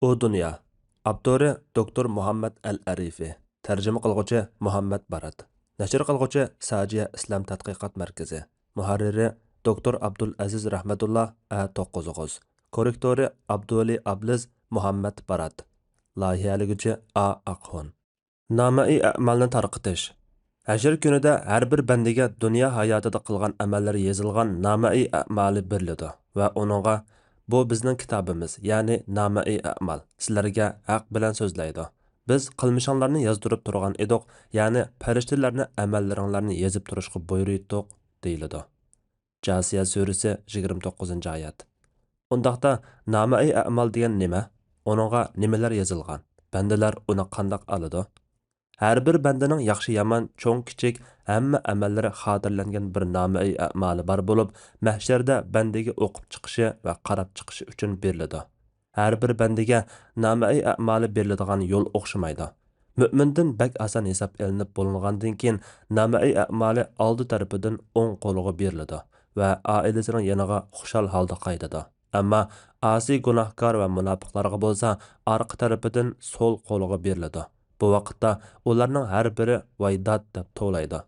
O Dünya. Abdori Doktor Muhammad Al-Arifi. Tercüme qılğıcı Muhammad Barat. Nəşr qılğıcı Saciya İslam Tədqiqat Mərkəzi. Muharriri Doktor Abdul Aziz Rahmetullah A9. Korrektori Abduli Abliz Muhammad Barat. Layihəligücü A Aqhon. Namai əmalni tarqıtış. Həşr günüdə hər bir bəndiga dünya hayatida qılğan əməlləri yazılğan namai əmali beriladi və onunğa bu bizning kitabimiz, ya'ni namai əmal sizlarga haq bilan so'zlaydi. Biz qilmishinglarni yozdirib turgan edik, ya'ni farishtalarni amallaringlarni yozib turishga buyurdik, deyiladi. Jasiya surasi 29-oyat. Undaqda namai əmal degan nima? Onunğa nimalar yozilgan? Bandalar uni qandaq oladi? Hər bir bandaning yaxshi yomon, cho'ng kichik hamma amallari xotirlangan bir namai a'mali bor bo'lib, mahsharda bandaga o'qib chiqishi va qarab chiqishi uchun beriladi. Har bir bandaga namai a'mali beriladigan yo'l o'xshamaydi. Mo'mindan bak oson hisob elinib bo'lingandan keyin namai a'mali oldi tarafidan o'ng qo'liga beriladi va oilasining yoniga xushal holda qaytadi. Ammo asi gunohkor va munofiqlarga bo'lsa, orqa tarafidan so'l qo'liga beriladi. Bu vaqtda ularning har biri vaydat deb to'laydi.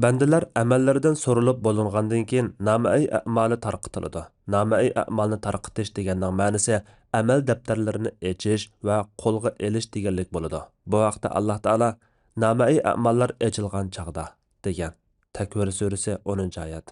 Bandalar amallaridan so'rilib bo'lingandan keyin namai a'mali tarqitiladi. Namai a'malni tarqitish deganning ma'nosi amal daftarlarini echish va qo'lga elish deganlik bo'ladi. Bu vaqtda Alloh taolo namai a'mallar echilgan chaqda degan. Takvir surasi 10-oyat.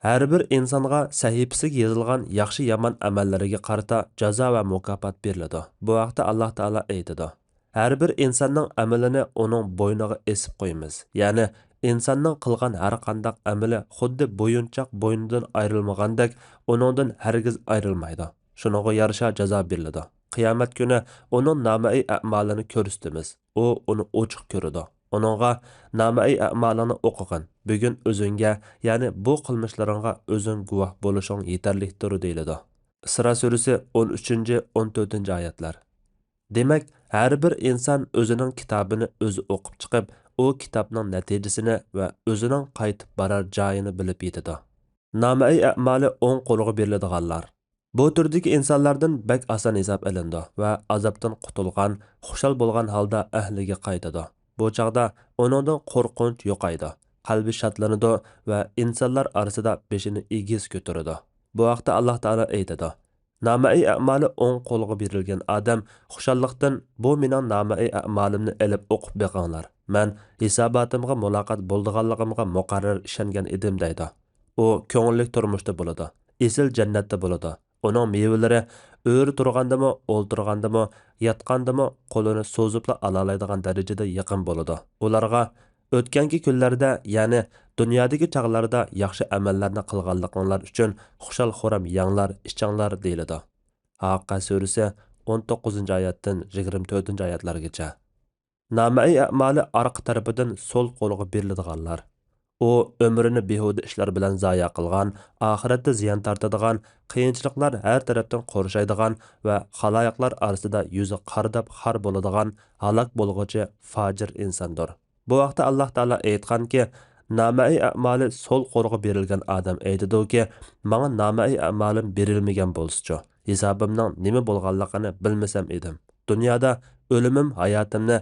Har bir insonga sahifasiga yozilgan yaxshi yomon amallariga qarata jazo va mukofot beriladi. Bu vaqtda Alloh taolo aytadi: Hər bir insanның əməlini onun boynuğa esib qoyumuz. Yəni, insanның qılğan hər qandaq əməli xuddi boyunçaq boynudan ayrılmağandək, onundan hərgiz ayrılmaydı. Şununğa yarışa cəza berildi. Qiyamət günü onun namai əmalını körüstümüz. O, onu oçuq körüdü. Onunğa namai əmalını oqıqın. Bugün özünge, yəni bu qılmışlarınğa özün guvah boluşun yeterlikdir deyildi. Sıra suresi 13-14 ayetler. Demek, her bir insan özünün kitabını özü okup çıkıp, o kitabının neticesini ve özünün qaytıp barar cayını bilip yetidi. Namai a'mali o'ng qo'liga beriladiganlar. Bu turdagi insonlardan bak oson hisob olindi va azobdan qutulgan, xushal bo'lgan holda ahliga qaytadi. Bu chaqda uningdan qo'rqinch yo'qaydi. Qalbi shodlanadi va insonlar orasida beshini egiz ko'taradi. Bu vaqtda Alloh taolo aytadi: Namai a'mali o'ng qo'liga berilgan odam xushalliqdan bu mening namai a'malimni elib o'qib beqinglar. Men hisobotimga muloqot bo'ldiganligimga muqarrar ishongan edim deydi. U ko'ngillik turmushda bo'ladi. Esil jannatda bo'ladi. Uning mevalari o'ri turgandimi, o'ltirgandimi, yotgandimi qo'lini so'zibla alolaydigan darajada yaqin bo'ladi. Ularga o'tgangi kunlarda, ya'ni dunyodagi chaqlarda yaxshi amallarni qilganliklarinlar uchun xushal-xuram yanglar, ichinglar deyiladi. Haqqa surasi 19-oyatdan 24-oyatlargacha. Namai a'mali orqa tarafidan so'l qo'liga beriladiganlar. U ömrünü behuda ishlar bilan zoya qilgan, oxiratda ziyon tortadigan, qiyinchiliklar har tarafdan qo'rshaydigan va xaloyiqlar orasida yuzi qardab xar bo'ladigan halok bo'lg'uchi fojir insondir. Bu vaqtda Alloh taolo aytganki, namai a'mali so'l qo'liga berilgan odam aytadiki, menga namai a'malim berilmagan bo'lsa-chi, hisobimning nima bo'lganligini bilmasam edim. Dunyoda o'limim hayotimni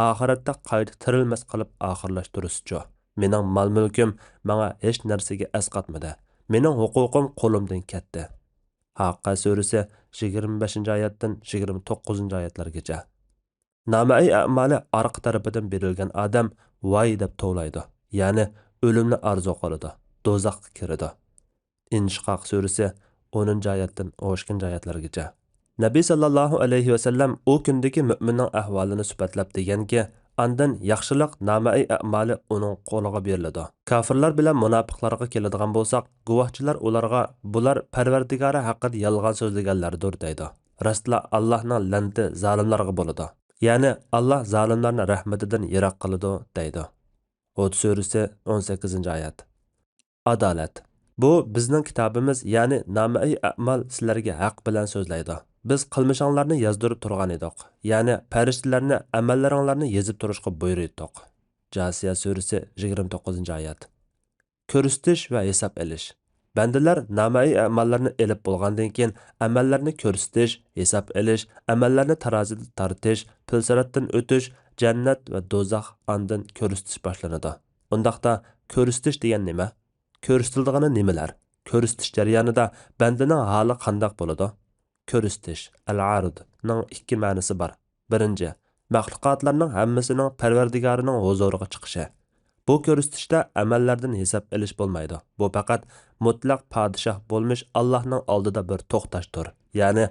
oxiratda qayta tirilmas qilib oxirlashtirishchi. Mening mal-mulkim menga hech narsaga asqatmadi. Mening huquqim qo'limdan ketdi. Haqqa surasi 25-oyatdan 29-oyatlargacha. Namai a'mali orqa tarafidan berilgan odam voy deb to'laydi. Ya'ni o'limni arzu qiladi, do'zaxga kiradi. Inshiqoq surasi 10-oyatdan 12-oyatlargacha. Nabiy sallallohu alayhi va sallam u kundagi mu'minning ahvolini sifatlab deganki, Andan yaxshilik namai a'mali uning qo'liga beriladi. Kafirlar bilan munofiqlarga keladigan bo'lsak, guvohchilar ularga bular Parvardigori haqida yolg'on so'zlaganlardir deydi. Rastla Allohning lanti zolimlarga bo'ladi. Ya'ni Alloh zolimlarni rahmatidan yiroq qiladi deydi. Hud surasi 18-oyat. Adolat. Bu bizning kitobimiz, ya'ni namai a'mal sizlarga haq bilan so'zlaydi. Biz qilmishinglarni yozdirib turgan edik. Ya'ni farishtalarni amallaringlarni yozib turishga buyurdik. Jasiya surasi 29-oyat. Ko'rsatish va hisob olish. Bandalar namai amallarni elib bo'lgandan keyin amallarni ko'rsatish, hisob elish, amallarni tarozida tortish, pilsiratdan o'tish, jannat va do'zax andin ko'rsatish boshlanadi. Undaqda ko'rsatish degan nima? Ko'rsatildigani nimalar? Ko'rsatish jarayonida bandaning holi qandoq bo'ladi? Ko'rsatish, al-arud ning ikki ma'nosi bor. Birinchi, maxluqotlarning hammasining Parvardigorining huzuriga chiqishi. Bu ko'rsatishda amallardan hisob elish bo'lmaydi. Bu faqat mutlaq podshoh bo'lmish Allohning oldida bir to'xtashdir. Ya'ni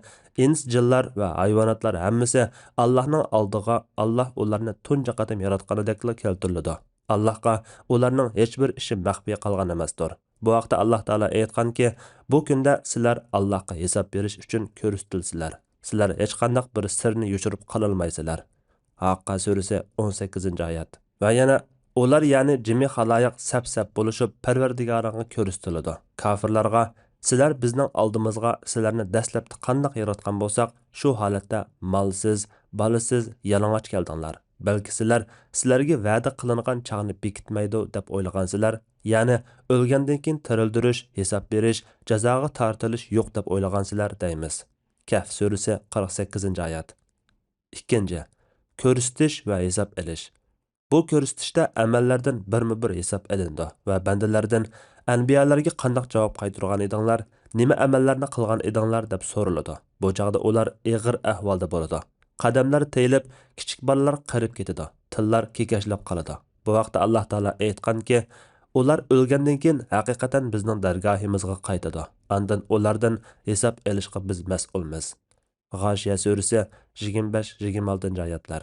ins, jinlar va hayvonotlar hammasi Allohning oldiga Alloh ularni tunji qatam yaratganidekla keltiriladi. Allohga ularning hech bir ishi maxfiy qolgan emasdir. Bu vaqtda Alloh taolo aytganki, bu kunda sizlar Allohga hisob berish uchun ko'rsatilsizlar. Sizlar hech qanday bir sirni yushirib qololmaysizlar. Haqqa surasi 18-oyat. Va yana ular ya'ni jimi xaloyiq sap-sap bo'lishib Parvardigoringga ko'rsatiladi. Kofirlarga sizlar bizning oldimizga sizlarni dastlabda qandoq yaratgan bo'lsak, shu holatda molsiz, bolasiz, yalang'och keldinglar. Balki sizlarga va'da qilingan chaqni bekitmaydi deb o'ylagansizlar, ya'ni o'lgandan keyin tirildirish, hisob berish, jazoga tortilish yo'q deb o'ylagansizlar deymiz. Kahf surasi 48-oyat. Ikkinchi, ko'rsatish va hisob elish. Bu ko'rsatishda amallardan birma-bir hisob elindi va bandalardan anbiyalarga qandoq javob qaytargan edinglar, nima amallarni qilgan edinglar deb so'raladi. Bu chaqda ular ig'ir ahvolda bo'ladi. Qadamlar teyilib, kichik bolalar qarib ketadi, tillar kekashlab qoladi. Bu vaqtda Alloh taolo aytganki, ular o'lgandan keyin haqiqatan bizning dargohimizga qaytadi. Andan ulardan hisob elishga biz mas'ulmiz. G'oshiya surasi 25-26-oyatlar.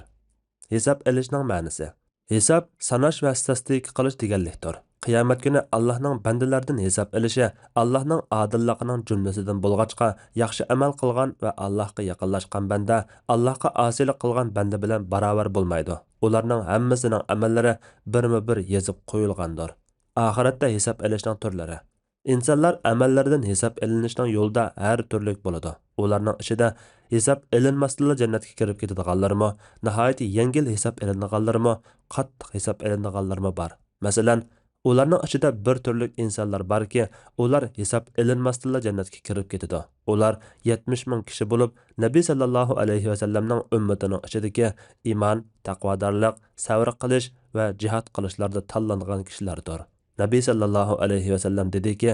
Hisob elishning ma'nosi. Hisob sanash va statistika qilish deganlikdir. Qiyomat kuni Allohning bandalardan hisob elishi Allohning odilligining jumlasidan bo'lg'achqa, yaxshi amal qilgan va Allohga yaqinlashgan banda Allohga osiylik qilgan banda bilan barobar bo'lmaydi. Ularning hammasining amallari birma-bir yozib qo'yilgandir. Oxiratda hisob elishning turlari. İnsanlar amallaridan hisob elinishning yo'lida har turlik bo'ladi. Ularning ichida hisob elinmasdilla jannatga kirib ketadiganlarmi, nihoyat yengil hisob elinganlarmi, qattiq hisob elinganlarmi bor. Masalan, ularning ichida bir turlik insonlar borki, ular hisob elinmasdilla jannatga kirib ketadi. Ular 70 ming kishi bo'lib, Nabiy sallallohu alayhi va sallamning ummatining ichidagi iymon, taqvodorlik, sabr qilish va jihad qilishlarda tanlangan kishilardir. Nabiy sallallohu alayhi va sallam dediki,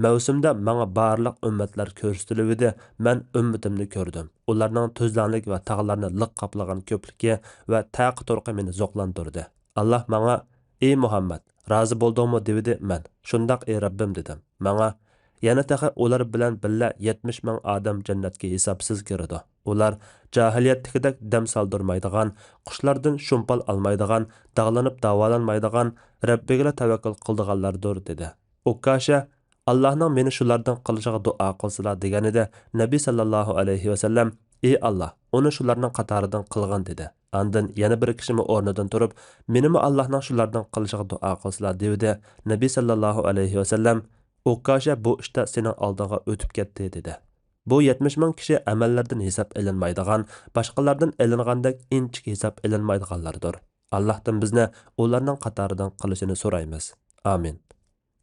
mavsumda menga barliq ummatlar ko'rsatilibdi, men ummatimni ko'rdim. Ularning tuzlanlik va tog'larni liq qoplagan ko'pligi va taq turqi meni zo'qlantirdi. Alloh menga, ey Muhammad, rozi bo'ldingmi dedi men. Shundaq ey Rabbim dedim. Menga yana taqa ular bilan billa 70 ming odam jannatga hisobsiz kiradi. Ular jahiliyatdagidek dam soldirmaydigan, qushlardan shumpal olmaydigan, dog'lanib davolanmaydigan, Rabbiga tavakkul qildiganlardir dedi. Ukasha Allohning meni shulardan qilishiga duo qilsalar deganida Nabiy sallallohu alayhi va sallam, ey Alloh, uni shularning qatoridan qilgan dedi. Andin yana bir kishimi o'rnidan turib, menimi Allohning shulardan qilishiga duo qilsalar dedi. Nabiy sallallohu alayhi va sallam, Ukasha bu ishda sening oldinga o'tib ketdi dedi. Bu 70 ming kishi amallardan hisob elinmaydigan, boshqalardan elingandek inchik hisob elinmaydiganlardir. Allohdan bizni ularning qatoridan qilishini so'raymiz. Amin.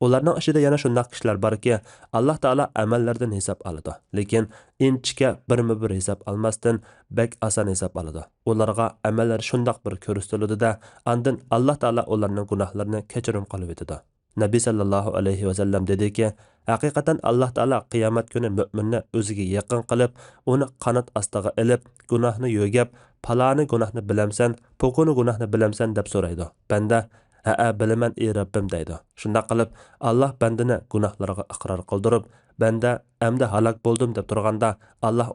Ularning ichida yana shunday kishilar borki, Alloh taolo amallardan hisob oladi, lekin inchika birma-bir hisob olmasdan bek oson hisob oladi. Ularga amallar shunday bir ko'rsatiladi-da, andin Alloh taolo ularning gunohlarini kechirim qilib etadi. Nabiy sallallohu alayhi va sallam dediki, haqiqatan Alloh taolo qiyomat kuni mu'minni o'ziga yaqin qilib, uni qanot ostiga ilib, gunohni yo'gab, paloni gunohni bilamsan, po'qini gunohni bilamsan deb so'raydi. Banda ha bilaman ey Rabbim deydi. Shunda qilib Alloh bandini gunohlariga iqror qildirib, banda amda halok bo'ldim deb turganda, Alloh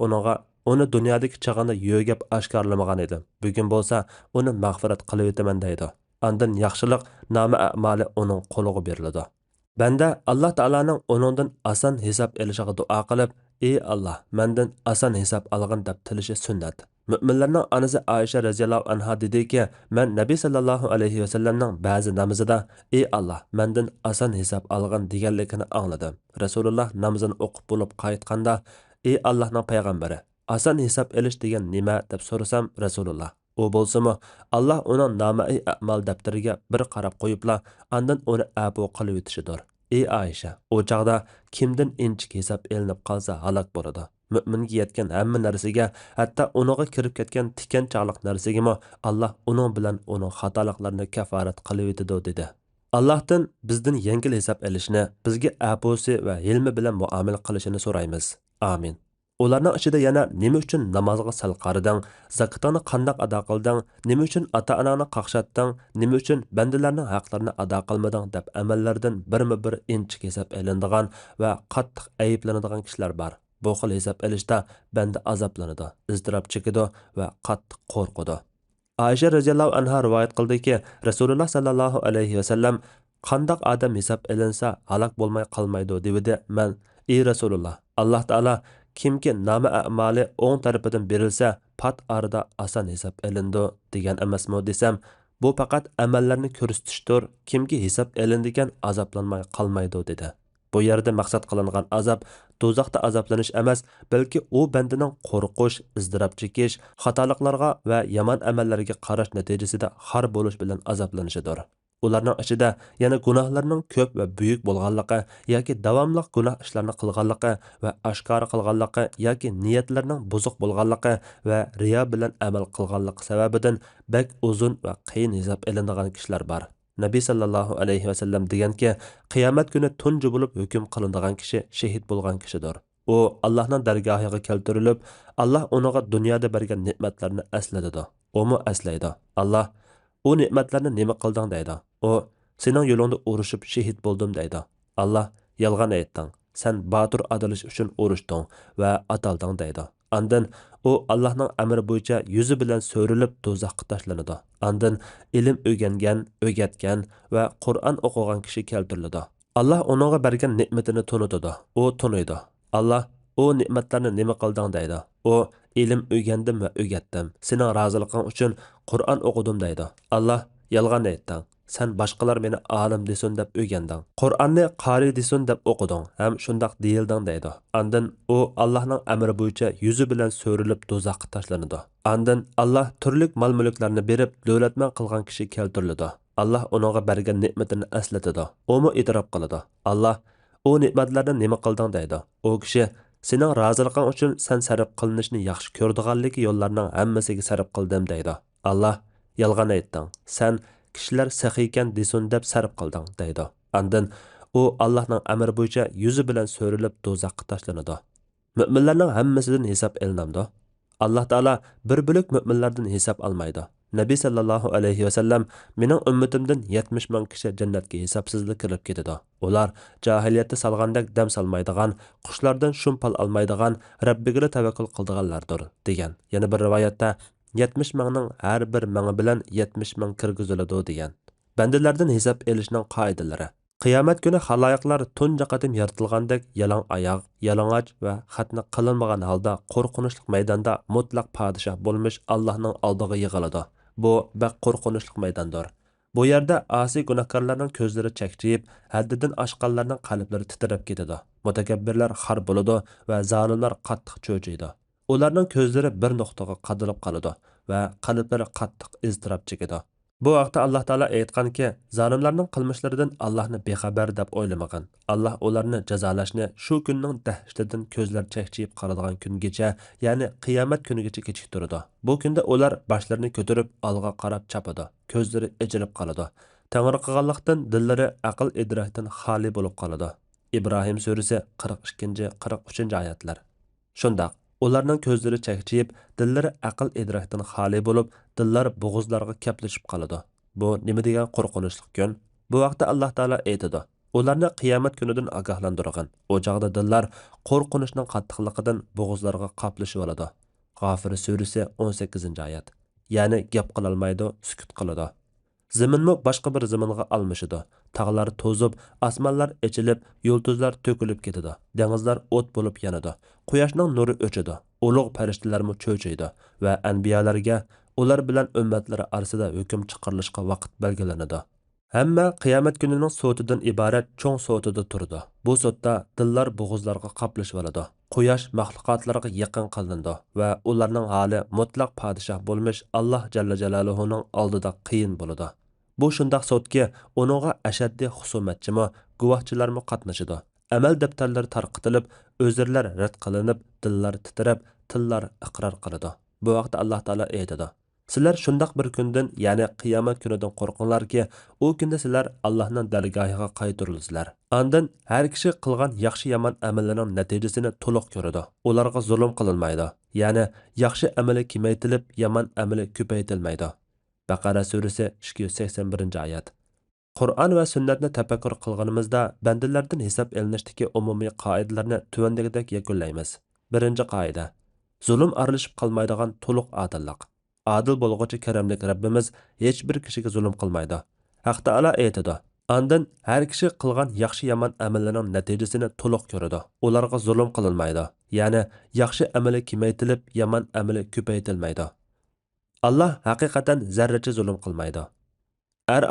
uni dunyodagi chag'ini yo'gab oshkorlamagan edi. Bugun bo'lsa, uni mag'firat qilib etaman deydi. Andin yaxshilik nomi a'moli uning qo'liga beriladi. Banda Alloh taolaning uningdan oson hisob elishiga duo qilib, ey Alloh, mendan oson hisob olgin deb tilishi sunnat. Müminlarning anasi Aisha radhiyallohu anha dediki, men Nabiy sallallohu alayhi va sallamning ba'zi namozida ey Alloh, mendan oson hisob olgin deganligini angladim. Rasululloh namozini o'qib bo'lib qaytganda, ey Allohning payg'ambari, oson hisob elish degan nima deb so'rasam, Rasululloh u bo'lsa-mu, Alloh uning nomai a'mal daftariga bir qarab qo'yibla, andan uni abu qilib etishidir. ey Ayşe, o chaqda kimdan inchik hisob elinib qolsa halok bo'ladi. Mo'minga yetgan hamma narsaga, hatto uninga kirib ketgan tikan chaqliq narsagami Alloh uning bilan uning xatoliqlarini kafarat qilib etadi dedi. Allohdan bizdan yengil hisob olishni, bizga aposi va hilmi bilan muomala qilishini so'raymiz. Amin. Ularning ichida yana nima uchun namozga sal qariding, zakotni qandoq ado qilding, nima uchun ota-onani qaqshatding, nima uchun bandalarning haqlarini ado qilmading deb amallardan birma-bir inchik hisob olinadigan va qattiq ayblanadigan kishilar bor. Bu xil hisob olishda banda azoblanadi, iztirob chekadi va qattiq qo'rqadi. Ayşe radhiyallohu anha rivoyat qildiki, Rasululloh sallallohu alayhi vasallam qandoq odam hisob olinsa halok bo'lmay qolmaydi dedi. Men, ey Rasululloh, Alloh taolo kimki nomi a'moli o'ng tarafidan berilsa, pat arada oson hisob olindi degan emasmi desam, bu faqat amallarni ko'rsatishdir. Kimki hisob olindigan azoblanmay qolmaydi dedi. Bu yerda maqsad qilingan azob do'zaxda azoblanish emas, balki u bandaning qo'rqish, izdirob chekish, xatoliklarga va yomon amallarga qarash natijasida xor bo'lish bilan azoblanishidir. Ularning ichida yana gunohlarning ko'p va buyuk bo'lganligi yoki davomli gunoh ishlarni qilganligi va oshkora qilganligi yoki niyatlarning buzuq bo'lganligi va riyo bilan amal qilganligi sababidan bak uzun va qiyin hisob elinadigan kishilar bor. Nabi sallallohu alayhi vasallam deganki, qiyomat kuni tunji bo'lib hukm qilinadigan kishi shahid bo'lgan kishidir. U Allohning dargohiga keltirilib, Alloh uninga dunyoda bergan ne'matlarni eslatadi. Umi eslaydi. Alloh u ne'matlarni nima qilding deydi. U sening yo'lingda urushib shahid bo'ldim deydi. Alloh yolg'on aytding. Sen botir adilish uchun urushding va atalding deydi. Andan u Allohning amri bo'yicha yuzi bilan so'rilib do'zaxga tashlanadi. Andan ilm o'rgatgan va Qur'on o'qigan kishi keltiriladi. Alloh uningga bergan ne'matini tunutadi. U tunuydi. Alloh u ne'matlarni nima qilding deydi. U ilm o'rgandim va o'rgatdim. Sening roziliqing uchun Qur'on o'qidim deydi. Alloh yolg'on aytding. Sen boshqalar meni olim desin deb o'rganding. Qur'onni qori desin deb o'qiding. Ham shundoq deyilding deydi. Andan u Allohning amri bo'yicha yuzi bilan so'rilib do'zaxga tashlanadi. Andan Alloh turli mol-mulklarni berib, davlatman qilgan kishi keltiriladi. Alloh uningga bergan ne'matini eslatadi. Umi e'tirof qiladi. Alloh u ne'matlarni nima qilding deydi. U kishi sening roziliqing uchun sen sarf qilinishni yaxshi ko'rdiganligi yo'llarning hammasiga sarf qildim deydi. Alloh yolg'on aytding. Sen kishilar saxiy desin deb sarf qilding deydi. Andan u Allohning amri bo'yicha yuzi bilan so'rilib do'zaxga tashlanadi. Mo'minlarning hammasidan hisob elinadi. Alloh taolo bir bo'lik mo'minlardan hisob olmaydi. Nabi sallallohu alayhi vasallam mening ummatimdan 70 ming kishi jannatga hisobsizlik kirib ketadi. Ular jahiliyatda salgandek dam solmaydigan, qushlardan shumpal olmaydigan, Rabbiga tavakkul qildiganlardir degan. Yana bir rivoyatda 70 mingning har bir mingi bilan 70 ming kirgiziladi degan. Bandalardan hisob elishning qoidalari. Qiyomat kuni xaloyiqlar tunja qatim yaratilgandek yalang oyoq, yalang'och va xatni qilinmagan holda qo'rqinchli maydonda mutlaq podshoh bo'lmish Allohning oldiga yig'iladi. Bu baq qo'rqinchli maydondir. Bu yerda asi gunohkorlarning ko'zlari chakchiyib, haddidan oshganlarning qalblari titrab ketadi. Mutakabbirlar xor bo'ladi va zolimlar qattiq cho'chiydi. Ularning ko'zlari bir nuqtaga qadalib qoladi va qalblari qattiq iztirob chekadi. Bu vaqtda Alloh taolo aytganki, zolimlarning qilmishlaridan Allohni bexabar deb o'ylamagan. Alloh ularni jazolashni shu kunning dahshatidan ko'zlar chaqchiyib qoladigan kungacha, ya'ni qiyomat kunigacha kechiktiradi. Bu kunda ular boshlarini ko'tarib olg'a qarab chapadi, ko'zlari ijilib qoladi. Tang'irqaganlikdan dillari aql idrokdan xoli bo'lib qoladi. İbrahim surasi 42-43 oyatlar. Shundaq ularning ko'zlari chaqchiyib, dillari aql idrokdan xoli bo'lib, dillar bo'g'izlarga kaplashib qoladi. Bu nima degan qo'rqinchli kun? Bu vaqtda Alloh taolo aytadi: ularni qiyomat kunidan ogohlantirgan. O chaqda dillar qo'rqinchning qattiqligidan bo'g'izlarga qaplashib oladi. G'ofir surasi 18-oyat. Ya'ni gap qila olmaydi, sukut qiladi. Zaminmi boshqa bir zaminga almashidi. Tog'lar to'zib, osmonlar ochilib, yulduzlar to'kilib ketadi. Dengizlar o't bo'lib yanadi. Quyoshning nuri o'chadi. Ulug' farishtalarmi cho'chiydi va anbiyalarga ular bilan ummatlari orasida hukm chiqarilishga vaqt belgilanadi. Hamma qiyomat kunining so'tidan iborat cho'ng so'tida turdi. Bu so'tda dillar bo'g'izlarga qaplashib oladi. Quyosh maxluqotlarga yaqin qilindi va ularning holi mutlaq podshoh bo'lmish Alloh jalla jalaluhuning oldida qiyin bo'ladi. Bu shundoq sotki, uningga ashaddiy husumatchimi, guvohchilarmi qatnashidi. Amal daftarlari tarqitilib, o'zirlar rad qilinib, dillar titrab, tillar iqror qiladi. Bu vaqtda Alloh taolo aytadi: Sizlar shundoq bir kundan, ya'ni qiyomat kunidan qo'rqinglarki, u kunda sizlar Allohning dargohiga qaytarilsizlar. Ondan har kishi qilgan yaxshi yomon amallarining natijasini to'liq ko'radi. Ularga zulm qilinmaydi. Ya'ni yaxshi amali kamaytilib, yomon amali ko'paytirilmaydi. Baqara surasi 281-oyat. Qur'on va sunnatni tafakkur qilganimizda bandalardan hisob elinishdagi umumiy qoidalarni tuvandagidek yakunlaymiz. Birinchi qoida: zulm aralashib qolmaydigan to'liq odillik. Adil bo'lg'uchi karamlik Rabbimiz hech bir kishiga zulm qilmaydi. Haq Taolo aytadi: Ondan har kishi qilgan yaxshi yomon amallarining natijasini to'liq ko'radi. Ularga zulm qilinmaydi. Ya'ni yaxshi amali kamaytilib, yomon amali ko'paytirilmaydi. Allah haqiqatan zarracha zulm qilmaydi.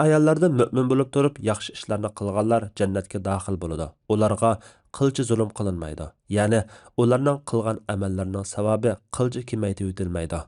Ayollardan mo'min bo'lib turib, yaxshi ishlarni qilganlar jannatga daxil bo'ladi. Ularga qilcha zulm qilinmaydi. Ya'ni ularning qilgan amallarining savobi qilcha kamaytirib o'tilmaydi.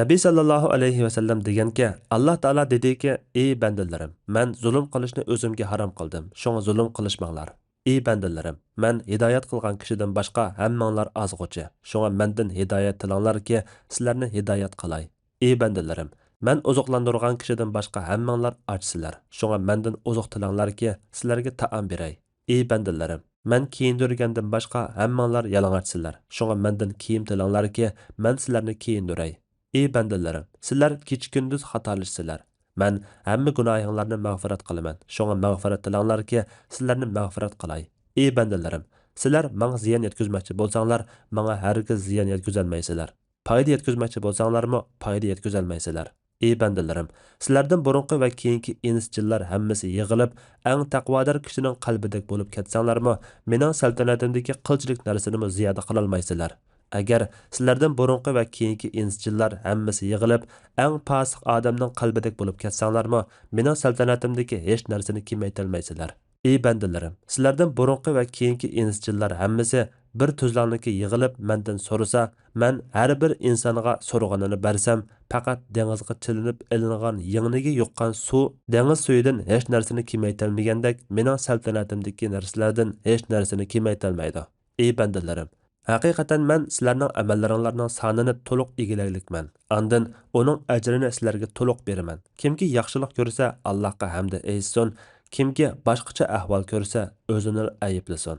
Nabiy sallallohu alayhi va sallam deganki, Alloh taolo dediki: "Ey bandalarim, men zulm qilishni o'zimga harom qildim. Shunga zulm qilishmanglar. Ey bandalarim, men hidoyat qilgan kishidan boshqa hammanglar ozg'uchi. Shunga mendan hidoyat tilanglarki, sizlarni hidoyat qilay. Ey bandalarim, men oziqlantirgan kishidan boshqa hammanglar ochsizlar. Shunga mendan oziq tilanglarki, sizlarga taom beray. Ey bandalarim, men kiyindirgandan boshqa hammanglar yalang'ochsizlar. Shunga mendan kiyim tilanglarki, men sizlarni kiyindiray. Ey bandalarim, sizlar kecha-kunduz xatolashsizlar. Men hamma gunohinglarni mag'firat qilaman. Shunga mag'firat tilanglarki, sizlarni mag'firat qilay. Ey bandalarim, sizlar menga ziyon yetkazmoqchi bo'lsanglar, menga hargiz ziyon yetkazolmaysizlar. Foyda yetkazmoqchi bo'lsanglarmi, foyda yetkazolmaysizlar. Ey bandalarim, sizlardan burunqi va keyingi insjillar hammasi yig'ilib, eng taqvodor kishining qalbidek bo'lib ketsanglarmi, mening saltanatimdagi qilchilik narsanimi ziyoda qila olmaysizlar. Agar sizlardan burunqi va keyingi insjillar hammasi yig'ilib, eng fosiq odamning qalbidek bo'lib ketsanglarmi, mening saltanatimdagi hech narsani kamaytirolmaysizlar. Ey bandalarim, sizlardan burunqi va keyingi insjillar hammasi bir tuzlanlikka yig'ilib mendan so'rasa, men har bir insonga so'rag'anini bersam, faqat dengizga chilinib ilingan yingniga yuqqan suv dengiz suyidan hech narsani kamaytirmagandek, mening saltanatimdagi narsalardan hech narsani kamaytirmaydi. Ey bandalarim, haqiqatan men sizlarning amallaringlarning sonini to'liq egilaylikman. Ondan uning ajrini sizlarga to'liq beraman. Kimki yaxshilik ko'rsa, Allohga hamd aytsin. Kimki boshqacha ahvol ko'rsa, o'zini ayiblasin.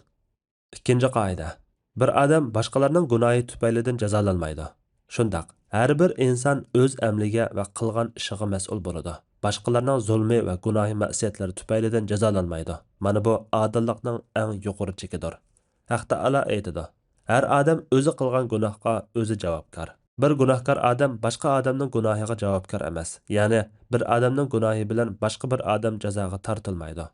Ikkinchi qoida: bir odam boshqalarning gunohi tufaylidan jazolanmaydi. Shundaq, har bir inson o'z amaliga va qilgan ishiga mas'ul bo'ladi. Boshqalarning zulmi va gunohi ma'siyatlari tufaylidan jazolanmaydi. Mana bu odillikning eng yuqori chekidir. Haq Taolo aytadi: har odam o'zi qilgan gunohga o'zi javobgar. Bir gunohkor odam boshqa odamning gunohiga javobgar emas. Ya'ni bir odamning gunohi bilan boshqa bir odam jazoga tortilmaydi.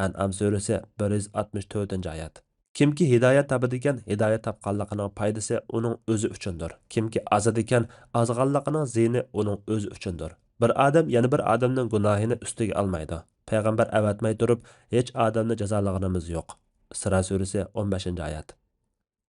An'am surasi 164-oyat. Kimki hidoyat topadigan hidoyat topganligining foydasi uning o'zi uchundir. Kimki azadigan azg'anligining ziyni uning o'zi uchundir. Bir odam yana bir odamning gunohini ustiga olmaydi. Payg'ambar avatmay turib, hech odamni jazolaganimiz yo'q. Isro surasi 15-oyat.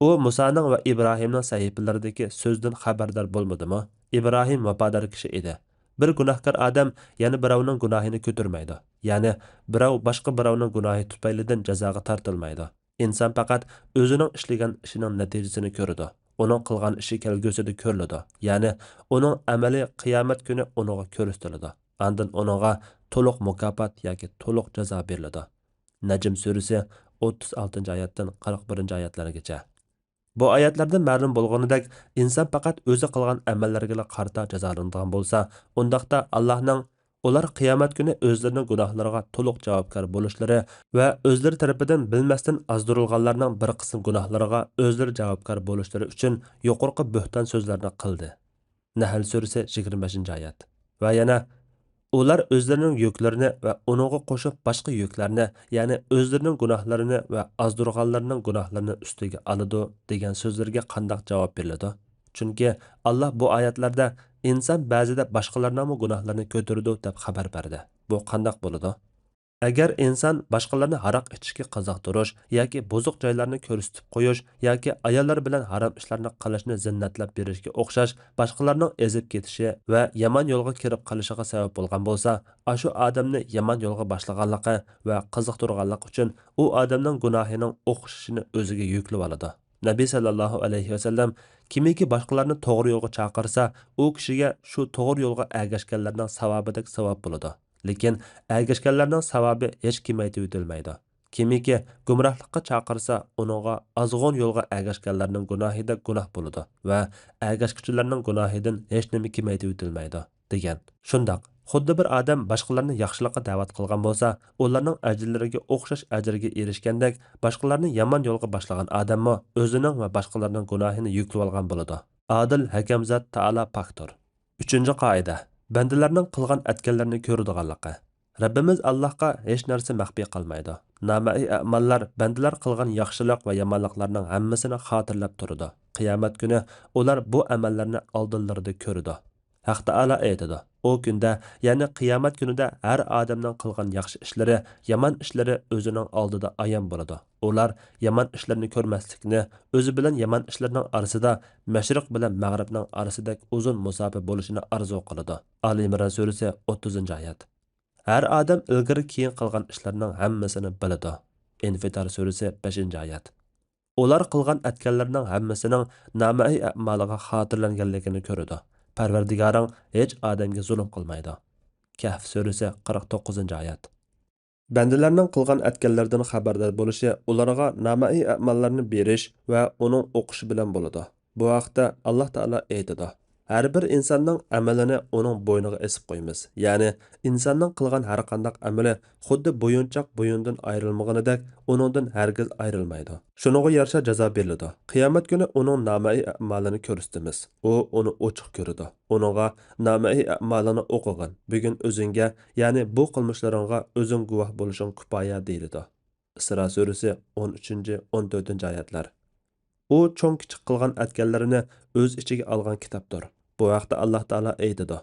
U Musoning va Ibrohimning sahifalaridagi so'zdan xabardor bo'lmadimi? Ibrohim vafodor kishi edi. Bir gunohkor odam yana birovning gunohini ko'tarmaydi. Ya'ni birov boshqa birovning gunohi tufaylidan jazoga tortilmaydi. İnsan faqat o'zining ishlagan ishining natijasini ko'radi. Uning qilgan ishi kelgusida ko'riladi. Ya'ni uning amali qiyomat kuni uningga ko'rsatiladi. Ondan uningga to'liq mukofot yoki to'liq jazo beriladi. Najm surasi 36-oyatdan 41-oyatlargacha. Bu oyatlardan ma'lum bo'lganidek, inson faqat o'zi qilgan amallariga qarata jazolanadigan bo'lsa, undaqda Allohning ular qiyomat kuni o'zlarining gunohlariga to'liq javobgar bo'lishlari va o'zlari tarafidan bilmasdan azdirilganlarning bir qism gunohlariga o'zlari javobgar bo'lishlari uchun yuqorqi bo'hton so'zlarni qildi. Nahl surasi 25-oyat. Va yana ular o'zlarining yuklarini va uningga qo'shib boshqa yuklarni, ya'ni o'zlarining gunohlarini va azdirganlarning gunohlarini ustiga oladi degan so'zlarga qanday javob beriladi? Chunki Alloh bu oyatlarda inson ba'zida boshqalarning gunohlarini ko'taradi deb xabar berdi. Bu qanday bo'ladi? Agar inson boshqalarni aroq ichishga qiziqtirish yoki buzuq joylarni ko'rsatib qo'yish yoki ayollar bilan harom ishlarni qilishni zinnatlab berishga o'xshash boshqalarning ezib ketishi va yomon yo'lga kirib qolishiga sabab bo'lgan bo'lsa, shu odamni yomon yo'lga boshlaganligi va qiziqtirganligi uchun u odamning gunohining o'xshashini o'ziga yuklab oladi. Nabiy sallallohu alayhi vasallam kimiki boshqalarni to'g'ri yo'lga chaqirsa, u kishiga shu to'g'ri yo'lga ergashganlarning savobidek savob bo'ladi. Lekin ergashganlarning savobi hech kamaytib o'tilmaydi. Kimiki gumrohlikqa chaqirsa, uningga azg'on yo'lga ergashganlarning gunohida gunoh bo'ladi va ergashuvchilarning gunohidan hech nima kamaytib o'tilmaydi degan. Shundaq, xuddi bir odam boshqalarni yaxshilikqa da'vat qilgan bo'lsa, ularning ajrlariga o'xshash ajrga erishgandek, boshqalarni yomon yo'lga boshlagan odammi o'zining va boshqalarning gunohini yuklab olgan bo'ladi. Adil hakamzat taala paktor. 3-qoida. Bandalarning qilgan atganlarini ko'radiganligi. Rabbimiz Allohga hech narsa maxfiy qilmaydi. Namai amallar bandalar qilgan yaxshilik va yomonliklarning hammasini xotirlab turadi. Qiyomat kuni ular bu amallarni oldinlarida ko'radi. Haq Taala aytadi: "O kunda, ya'ni qiyomat kunida har odamning qilgan yaxshi ishlari, yomon ishlari o'zining oldida ayon bo'ladi. Ular yomon ishlarni ko'rmaslikni, o'zi bilan yomon ishlarning orasida mashriq bilan mag'ribning orasidagi uzun musofa bo'lishini orzu qiladi." Ali Imron surasi 30-oyat. Har odam ilgari keyin qilgan ishlarning hammasini biladi. Infitor surasi 5-oyat. Ular qilgan atganlarning hammasining namai a'maliga xotirlanganligini ko'radi. Parvardigoring hech odamga zulm qilmaydi. Kahf surasi 49-oyat. Bandalarning qilgan atganlaridan xabardor bo'lishi, ularga namai a'mallarni berish va uning o'qishi bilan bo'ladi. Bu haqda Alloh taolo aytadi: "Har bir insonning amalini uning bo'yniga esib qo'ymiz." Ya'ni insonning qilgan har qanday amali xuddi bo'yinchoq bo'yindan ayrilmaganidek, uningdan hargiz ayrilmaydi. Shuningga yarasha jazo beriladi. Qiyomat kuni uning namai a'malini ko'rsatamiz. U uni ochiq ko'radi. Uningga namai a'malini o'qigan. Bugun o'zingga, ya'ni bu qilmishlaringga o'zing guvoh bo'lishing kifoya deyiladi. Isro surasi 13-14-oyatlar. U cho'ng kichik qilgan atganlarini o'z ichiga olgan kitobdir. Bu haqda Alloh taolo aytadi: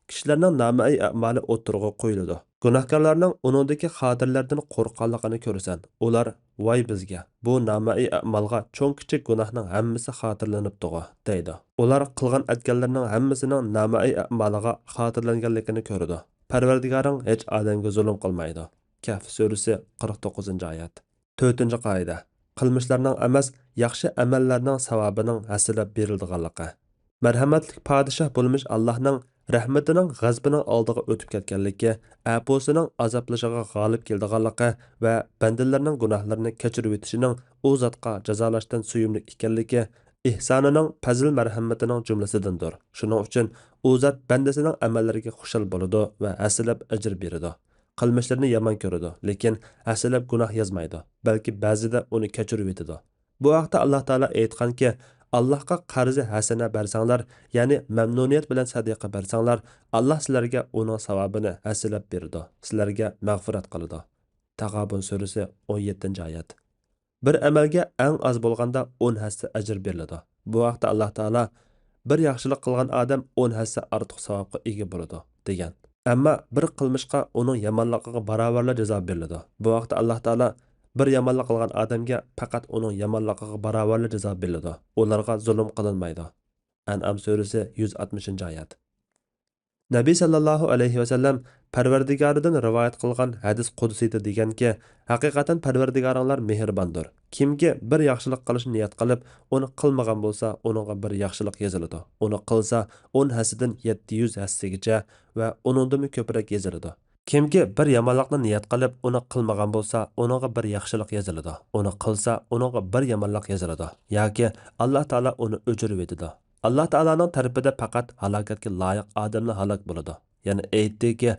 "Kishilarning namai a'mali o'tirg'a qo'yiladi. Gunohkorlarning uningdagi xotirlardan qo'rqqanligini ko'rsan, ular voy bizga, bu namai a'malga cho'ng kichik gunohning hammasi xotirlanibdi-g'a" deydi. Ular qilgan atganlarning hammasining namai a'maliga xotirlanganligini ko'radi. Parvardigoring hech odamga zulm qilmaydi. Kahf surasi 49-oyat. 4-qoida. Qilmishlarning emas, yaxshi amallarning savobining hasilab berildiganligi. Marhamatlik podshoh bo'lmish Allohning rahmatining g'azbining oldiga o'tib ketganligi, aposining azoblashiga g'olib keldiganligi va bandalarning gunohlarini kechirib o'tishining u zotga jazolashdan suyumli ekanligi ihsonining fazl marhamatining jumlasidandir. Shuning uchun u zot bandasining amallariga xushal bo'ladi va hasilab ajr beradi. Qilmishlarini yomon ko'radi, lekin aslab gunoh yozmaydi, balki ba'zida uni kechirib o'tadi. Bu haqda Alloh taolo aytganki: "Allohga qarzi hasana bersanglar, ya'ni mamnuniyat bilan sadaqa bersanglar, Alloh sizlarga uning savobini hasilab beradi, sizlarga mag'firat qiladi." Tag'obun surasi 17-oyat. Bir amalga eng oz bo'lganda 10 hassa ajr beriladi. Bu haqda Alloh taolo: "Bir yaxshilik qilgan odam 10 hassa ortiq savobga ega bo'ladi" degan. Ammo bir qilmishqa uning yomonligiga barobarli jazo beriladi. Bu vaqtda Alloh taolo bir yomonlik qilgan odamga faqat uning yomonligiga barobarli jazo beriladi. Ularga zulm qilinmaydi. An'am surasi 160-oyat. Nabiy sallallohu alayhi vasallam Parvardigoridan rivoyat qilgan hadis qudusiyda deganki, haqiqatan Parvardigoringlar mehribondir. Kimki bir yaxshilik qilishni niyat qilib, uni qilmagan bo'lsa, uningga bir yaxshilik yoziladi. Uni qilsa, 10 hasidan 700 hassigacha va uningdan ko'proq yoziladi. Kimki bir yomonlikni niyat qilib, uni qilmagan bo'lsa, uningga bir yaxshilik yoziladi. Uni qilsa, uningga bir yomonlik yoziladi. Yoki Alloh taolo uni o'chirib etadi. Alloh taolaning tarafida faqat halokatga loyiq odamlar halok bo'ladi. Ya'ni aytdiki,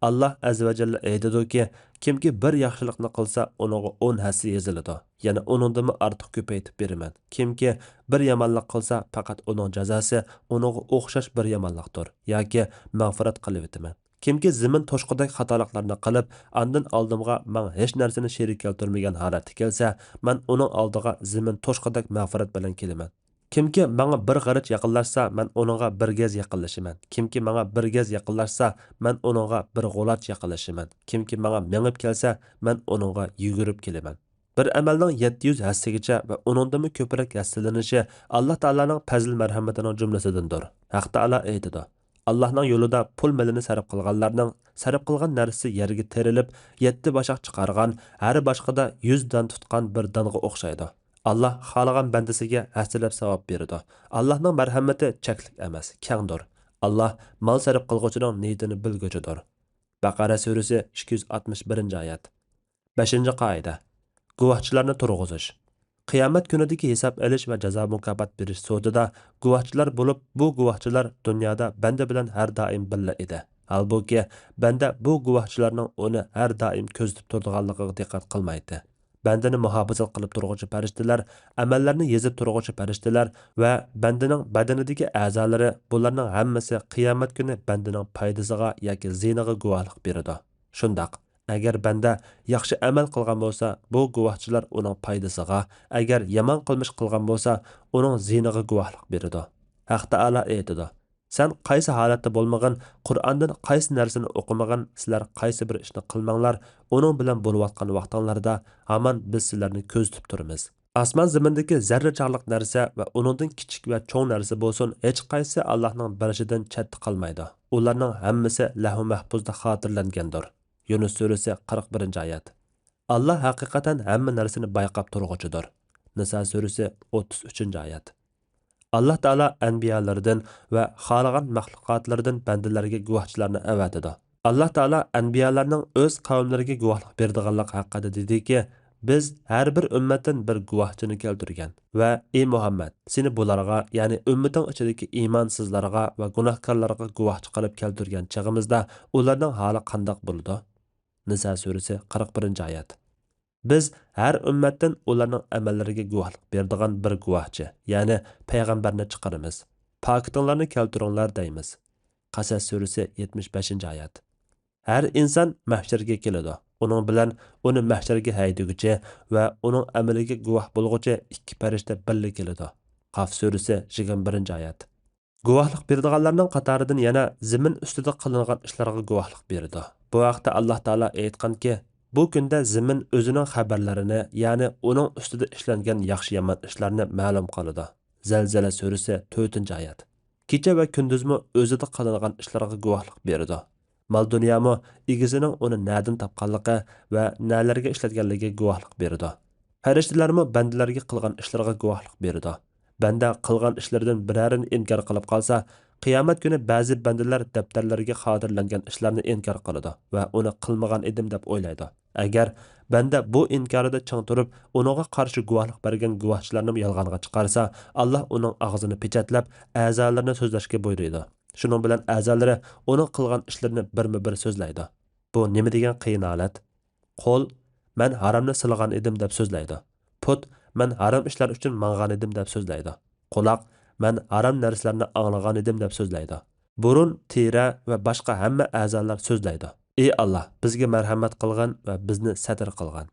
Alloh azza va jalla aytadiki, kimki bir yaxshilikni qilsa, uningga 10 hassi yoziladi. Ya'ni uningdan ortiq ko'paytib beraman. Kimki bir yomonlik qilsa, faqat uning jazosi uningga o'xshash bir yomonlikdir. Yoki mag'firat qilib etaman. Kimki zimin to'shqidek xatoliklarni qilib, andin oldimga men hech narsani sherik keltirmagan holatda kelsa, men uning oldiga zimin to'shqidek mag'firat bilan kelaman. Kimki menga bir g'arich yaqinlashsa, men uningga bir gaz yaqinlashaman. Kimki menga bir gaz yaqinlashsa, men uningga bir g'ulach yaqinlashaman. Kimki menga mengib kelsa, men uningga yugurib kelaman. Bir amalning 700 hassagacha va uningdami ko'proq hassalanishi Alloh taolaning fazl marhamatining jumlasidandir. Haq taolo aytadi: Allohning yo'lida pul milini sarf qilganlarning sarf qilgan narsasi yerga terilib, 7 bashaq chiqargan, har boshqada 100 dan tutgan bir donga o'xshaydi. Allah xalagan bandasiga hassalab savob beradi. Allohning marhamati cheklik emas, kengdir. Allah mal sarf qilguvchining niyatini bilguchidir. Baqara surasi 261-oyat. 5-qoida. Guvohchilarni turg'izish. Qiyomat kunidagi hisob olish va jazo mukofot berish sudida guvohchilar bo'lib, bu guvohchilar dunyoda banda bilan har doim birga edi. Halbuki banda bu guvohchilarning uni har doim ko'zitib turganligiga diqqat qilmaydi. Bandani muhofazat qilib turg'uvchi farishtalar, amallarni yezib turg'uvchi farishtalar va bandaning badanidagi a'zolari, bularning hammasi qiyomat kuni bandaning foydasiga yoki ziyniga guvohlik beradi. Shundaq, agar banda yaxshi amal qilgan bo'lsa, bu guvohchilar uning foydasiga, agar yomon qilmish qilgan bo'lsa, uning ziyniga guvohlik beradi. Haq taolo aytadi: Sen qaysi holatda bo'lmagan, Qur'ondan qaysi narsani o'qimagan, sizlar qaysi bir ishni qilmanglar, uning bilan bo'layotgan vaqtinglarda hamon biz sizlarni ko'zitib turamiz. Osmon zamindagi zarra chog'liq narsa va uningdan kichik va cho'ng narsa bo'lsin, hech qaysi Allohning bilishidan chetda qolmaydi. Ularning hammasi lahu mahfuzda xotirlangandir. Yunus surasi 41-oyat. Allah haqiqatan hamma narsani bayqab turg'uchidir. Nisa surasi 33-oyat. Allah Taala anbiyalardan va xalqan maxluqotlardan bandalarga guvohchilarni avatadi. Allah Taala anbiyalarning o'z qavmlariga guvohlik berdiganlik haqida dediki, biz har bir ummatdan bir guvohchini keltirgan va ey Muhammad, seni bularga, ya'ni ummating ichidagi iymonsizlarga va gunohkorlarga guvohchi qilib keltirgan chig'imizda ularning holi qandoq bo'ldi? Nisa surasi 41-oyat. Biz har ummatdan ularning amallariga guvohlik beradigan bir guvohchi, ya'ni payg'ambarni chiqaramiz. Pakitinglarni keltiringlar deymiz. Qasas surasi 75-oyat. Har inson mahsharga keladi. Uning bilan uni mahsharga haydaguvchi va uning amaliga guvoh bo'lguvchi ikki farishta birga keladi. Qaf surasi 21-oyat. Guvohlik beradiganlarning qatoridan yana zamin ustida qilingan ishlarga guvohlik beradi. Bu vaqtda Alloh taolo aytganki, bu kunda zamin o'zining xabarlarini, ya'ni uning ustida ishlangan yaxshi-yomon ishlarni ma'lum qiladi. Zalzala surasi 4-oyat. Kecha va kunduzmi o'zida qilingan ishlarga guvohlik beradi. Mal dunyomi egisining uni nadin topganligi va nalarga ishlatganligiga guvohlik beradi. Farishtalarmi bandalarga qilgan ishlarga guvohlik beradi. Banda qilgan ishlardan birarini inkor qilib qolsa, qiyomat kuni ba'zi bandalar daftarlariga xotirlangan ishlarni inkor qiladi va uni qilmagan edim deb o'ylaydi. Agar banda bu inkorida ching turib, uningga qarshi guvohlik bergan guvohchilarni yolg'onga chiqarsa, Alloh uning og'zini pechatlab, a'zolarini so'zlashga buyuradi. Shuning bilan a'zolari uning qilgan ishlarini birma-bir so'zlaydi. Bu nima degan qiyin holat? Qo'l, men haromni silgan edim deb so'zlaydi. Put, men harom ishlar uchun mang'an edim deb so'zlaydi. Quloq, men harom narsalarni anglagan edim deb so'zlaydi. Burun, teri va boshqa hamma a'zolar so'zlaydi. Ey Alloh, bizga marhamat qilgan va bizni satr qilgan.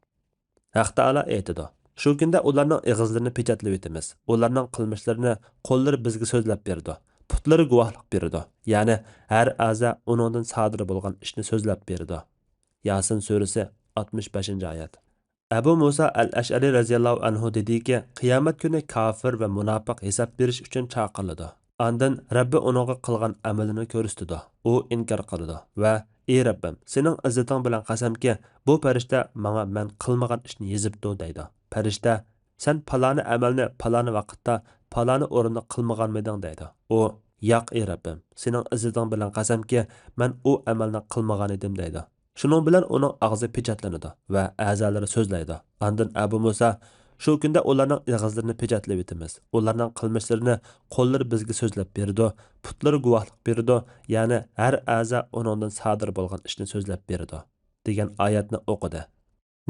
Haq taolo aytadi: Shu kunda ularning og'izlarini pechatlab etamiz. Ularning qilmishlarini qo'llari bizga so'zlab berdi. Putlari guvohlik berdi. Ya'ni har a'zo uningdan sodir bo'lgan ishni so'zlab berdi. Yasin surasi 65-oyat. Abu Musa al-Ash'ari radhiyallohu anhu dediki, qiyomat kuni kafir va munofiq hisob berish uchun chaqiriladi. Ondan Rabbi uningga qilgan amalini ko'rsatdi. U inkor qildi va ey Rabbim, sening izzating bilan qasamki, bu farishta menga men qilmagan ishni yezibdi deydi. Farishta, sen paloni amalni paloni vaqtda, paloni o'rinda qilmaganmiding deydi. U, yo'q ey Rabbim, sening izzating bilan qasamki, men u amalni qilmagan edim deydi. Shuning bilan uning og'zi pechatlanadi va a'zolari so'zlaydi. Ondan Abu Musa, shu kunda ularning og'izlarini pechatlab etamiz. Ularning qilmishlarini qo'llari bizga so'zlab berdi, putlari guvohlik berdi, ya'ni har a'zo uningdan sodir bo'lgan ishni so'zlab berdi degan oyatni o'qidi.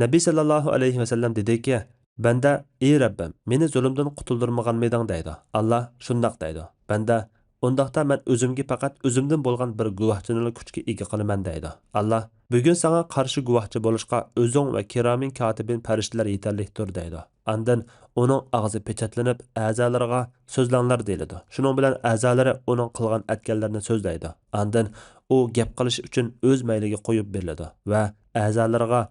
Nabiy sallallohu alayhi vasallam dediki, banda, ey Rabbim, meni zulmdan qutuldirmaganmiding deydi. Alloh shundoq deydi. Banda, Undaqda men o'zimga faqat o'zimdan bo'lgan bir guvohchilik kuchga ega qilaman deydi. Alloh, bugun sana qarshi guvohchi bo'lishqa o'zing va kiromin katibin farishtalar yetarlikdir deydi. Andan uning og'zi pechatlanib, a'zolariga so'zlanglar deyiladi. Shuning bilan a'zolari uning qilgan atganlarini so'zlaydi. Andan u gap qilish uchun o'z mayliga qo'yib beriladi va a'zolariga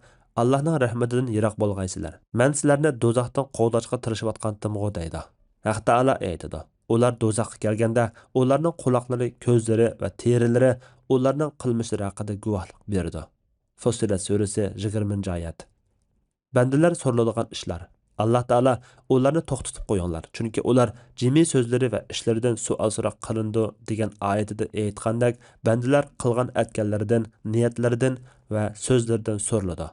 Allohning rahmatidan yiroq bo'lgaysizlar. Men sizlarni do'zaxdan qovdashga tirishayotgandim-g'o deydi. Haq Taala aytadi. Ular do'zaxga kelganda, ularning quloqlari, ko'zlari va terilari ularning qilmishlari haqida guvohlik berdi. Fussilat surasi 20-oyat. Bandalar so'raladigan ishlar. Alloh taolo ularni to'xtatib qo'yinglar, chunki ular jimi so'zlari va ishlaridan savol so'roq qilindi degan oyatida aytgandek, bandalar qilgan atganlaridan, niyatlaridan va so'zlaridan so'raladi.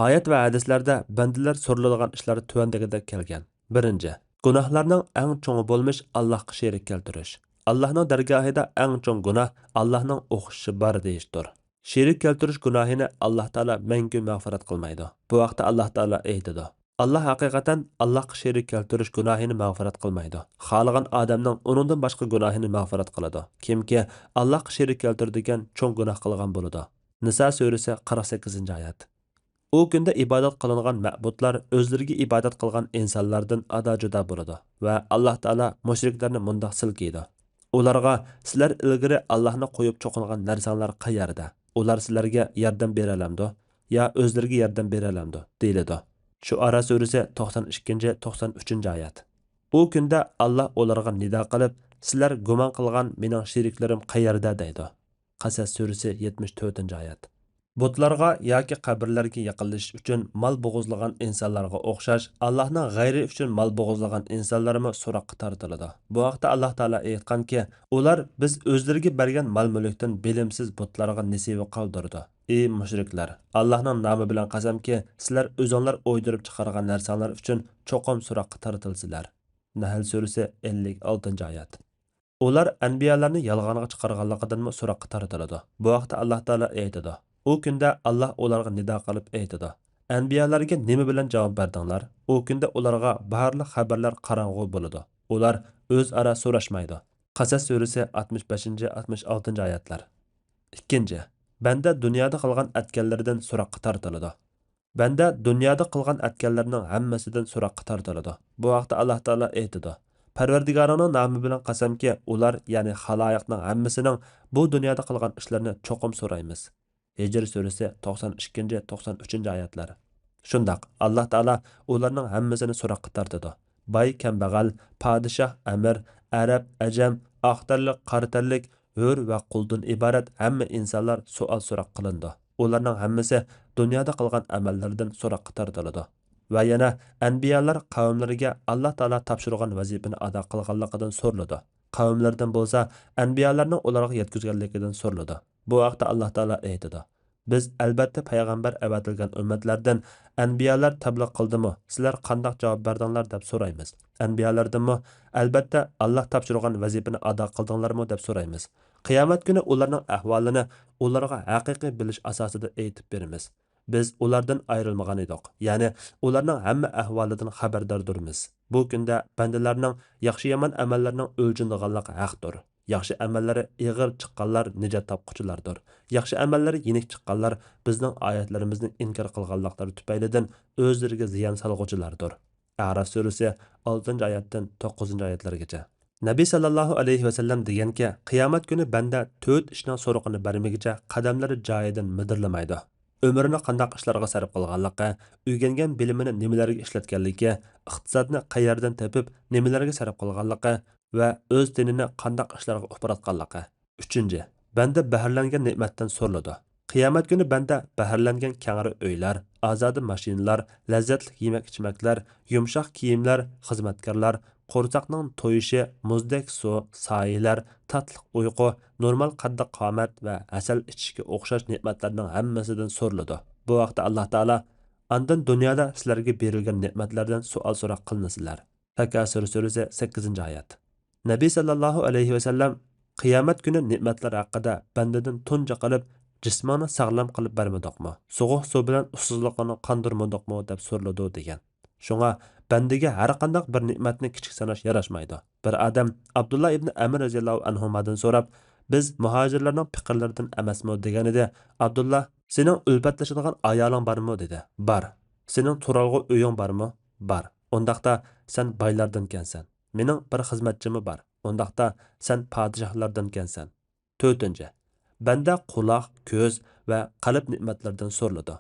Oyat va hadislarda bandalar so'raladigan ishlar tuvandagidek kelgan. Birinchi, gunohlarning eng cho'ngi bo'lmish Allohga sherik keltirish. Allohning dargohida eng cho'ng gunoh Allohning o'xshishi bor deyishdir. Sherik keltirish gunohini Alloh taolo mengu mag'firat qilmaydi. Bu vaqtda Alloh taolo aytadi: Allah haqiqatan Allohga sherik keltirish gunohini mag'firat qilmaydi. Xohlagan odamning uningdan boshqa gunohini mag'firat qiladi. Kimki Allohga sherik keltiradigan cho'ng gunoh qilgan bo'ladi. Nisa surasi 48-oyat. U kunda ibodat qilingan ma'budlar o'zlariga ibodat qilgan insonlardan ado juda bo'ladi va Alloh taolo mushriklarni mundoq silkiydi. Ularga sizlar ilgari Allohni qo'yib cho'qingan narsalar qayerda? Ular sizlarga yordam bera olamdi yo o'zlariga yordam bera olamdi deyiladi. Shuara surasi 92-93-oyat. U kunda Alloh ularga nido qilib, sizlar gumon qilgan mening sheriklarim qayerda deydi. Qasas surasi 74-oyat. Butlarga yoki qabrlarga yaqinlashish uchun mal bo'g'izlagan insonlarga o'xshash Allohning g'ayri uchun mal bo'g'izlagan insonlarmi so'roqqa tortiladi. Bu vaqtda Alloh taolo aytganki, ular biz o'zlariga bergan mol-mulkdan bilimsiz butlarga nasiba qoldirdi. Ey mushriklar, Allohning nomi bilan qasamki, sizlar o'zinglar o'ydirib chiqargan narsalar uchun cho'qim so'roqqa tortilsizlar. Nahl surasi 56-oyat. Ular anbiyalarni yolg'onga chiqarganligidanmi so'roqqa tortiladi. Bu vaqtda Alloh taolo aytadi: U kunda Alloh ularga nido qilib aytadi: Anbiyalarga nima bilan javob berdinglar? U kunda ularga barliq xabarlar qorong'u bo'ladi. Ular o'zaro so'rashmaydi. Qasas surasi 65-66-oyatlar. Ikkinchi, banda dunyoda qilgan atganlaridan so'roqqa tortiladi. Banda dunyoda qilgan atganlarning hammasidan so'roqqa tortiladi. Bu vaqtda Alloh taolo aytadi: Parvardigorining nomi bilan qasamki, ular, ya'ni xaloyiqning hammasining bu dunyoda qilgan ishlarini cho'qim so'raymiz. Hijr surasi 92-93-oyatlar. Shundaq, Alloh taolo ularning hammasini so'roqqa tortadi. Boy, kambag'al, podshoh, amir, arab, ajam, oqtarliq, qortarliq, hur va quldan iborat hamma insonlar savol so'roq qilindi. Ularning hammasi dunyoda qilgan amallaridan so'roqqa tortiladi. Va yana anbiyalar qavmlariga Alloh taolo topshirgan vazifani ado qilganligidan so'raladi. Qavmlardan bo'lsa, anbiyalarning ularga yetkazganligidan so'raladi. Bu vaqtda Alloh taolo aytadi: Biz albatta payg'ambar avatilgan ummatlardan anbiyalar tabliq qildimi? Sizlar qanday javob berdinglar deb so'raymiz. Anbiyalardanmi? Albatta Alloh topshirgan vazifani ado qildinglarmi deb so'raymiz. Qiyomat kuni ularning ahvolini ularga haqiqiy bilish asosida aytib beramiz. Biz ulardan ayrilmagan edik. Ya'ni ularning hamma ahvolidan xabardordirmiz. Bu kunda bandalarning yaxshi-yomon amallarining o'lchindiganligi haqdir. Yaxshi amallari ig'ir chiqqanlar nijot topquchilardir. Yaxshi amallari yenik chiqqanlar bizning oyatlarimizni inkor qilganliklari tufaylidan o'zlariga ziyon solg'uvchilardir. A'rof surasi 6-oyatdan 9-oyatlargacha. Nabiy sallallohu alayhi va sallam deganki, qiyomat kuni banda 4 ishning so'roqini bermagicha qadamlari joyidan midirlamaydi. Ömrünü qandaq ishlarga sarf qilganligi, o'rgangan bilimini nimalarga ishlatganligi, iqtisodni qayerdan tepib nimalarga sarf qilganligi va o'z dinini qandaq ishlarga uparatganligi. 3. Banda baharlangan ne'matdan so'rladi. Qiyomat kuni banda baharlangan kangri uylar, azodi mashinalar, lazzatli yemak-ichmaklar, yumshoq kiyimlar, xizmatkorlar, qo'rsoqning to'yishi, muzdek suv, soylar, tatliq uyqu, normal qadda qomat va asal ichishga o'xshash ne'matlarning hammasidan so'rladi. Bu vaqtda Alloh taolo: "Andan dunyoda sizlarga berilgan ne'matlardan savol so'roq qilinasizlar." Takasur surasi 8-oyat. Nabiy sallallohu alayhi va sallam qiyomat kuni ne'matlar haqida bandadan tunja qilib, jismoni sog'lom qilib bermadikmi? So'g'uq suv bilan ussizlikni qondirmadikmi deb so'rladi degan. Shunga bandiga har qanday bir ne'matni kichik sanash yarashmaydi. Bir odam Abdullah ibn Amr roziyallohu anhudan so'rab, biz muhojirlarning fikrlaridan emasmi deganida, Abdullah, sening ulfatlashadigan ayoling bormi dedi. Bor. Sening turalg'u uying bormi? Bor. Undaqda sen boylardan ekansan. Mening bir xizmatchimi bor. Undaqda sen podshohlardan ekansan. 4. Banda quloq, ko'z va qalb ne'matlaridan so'riladi.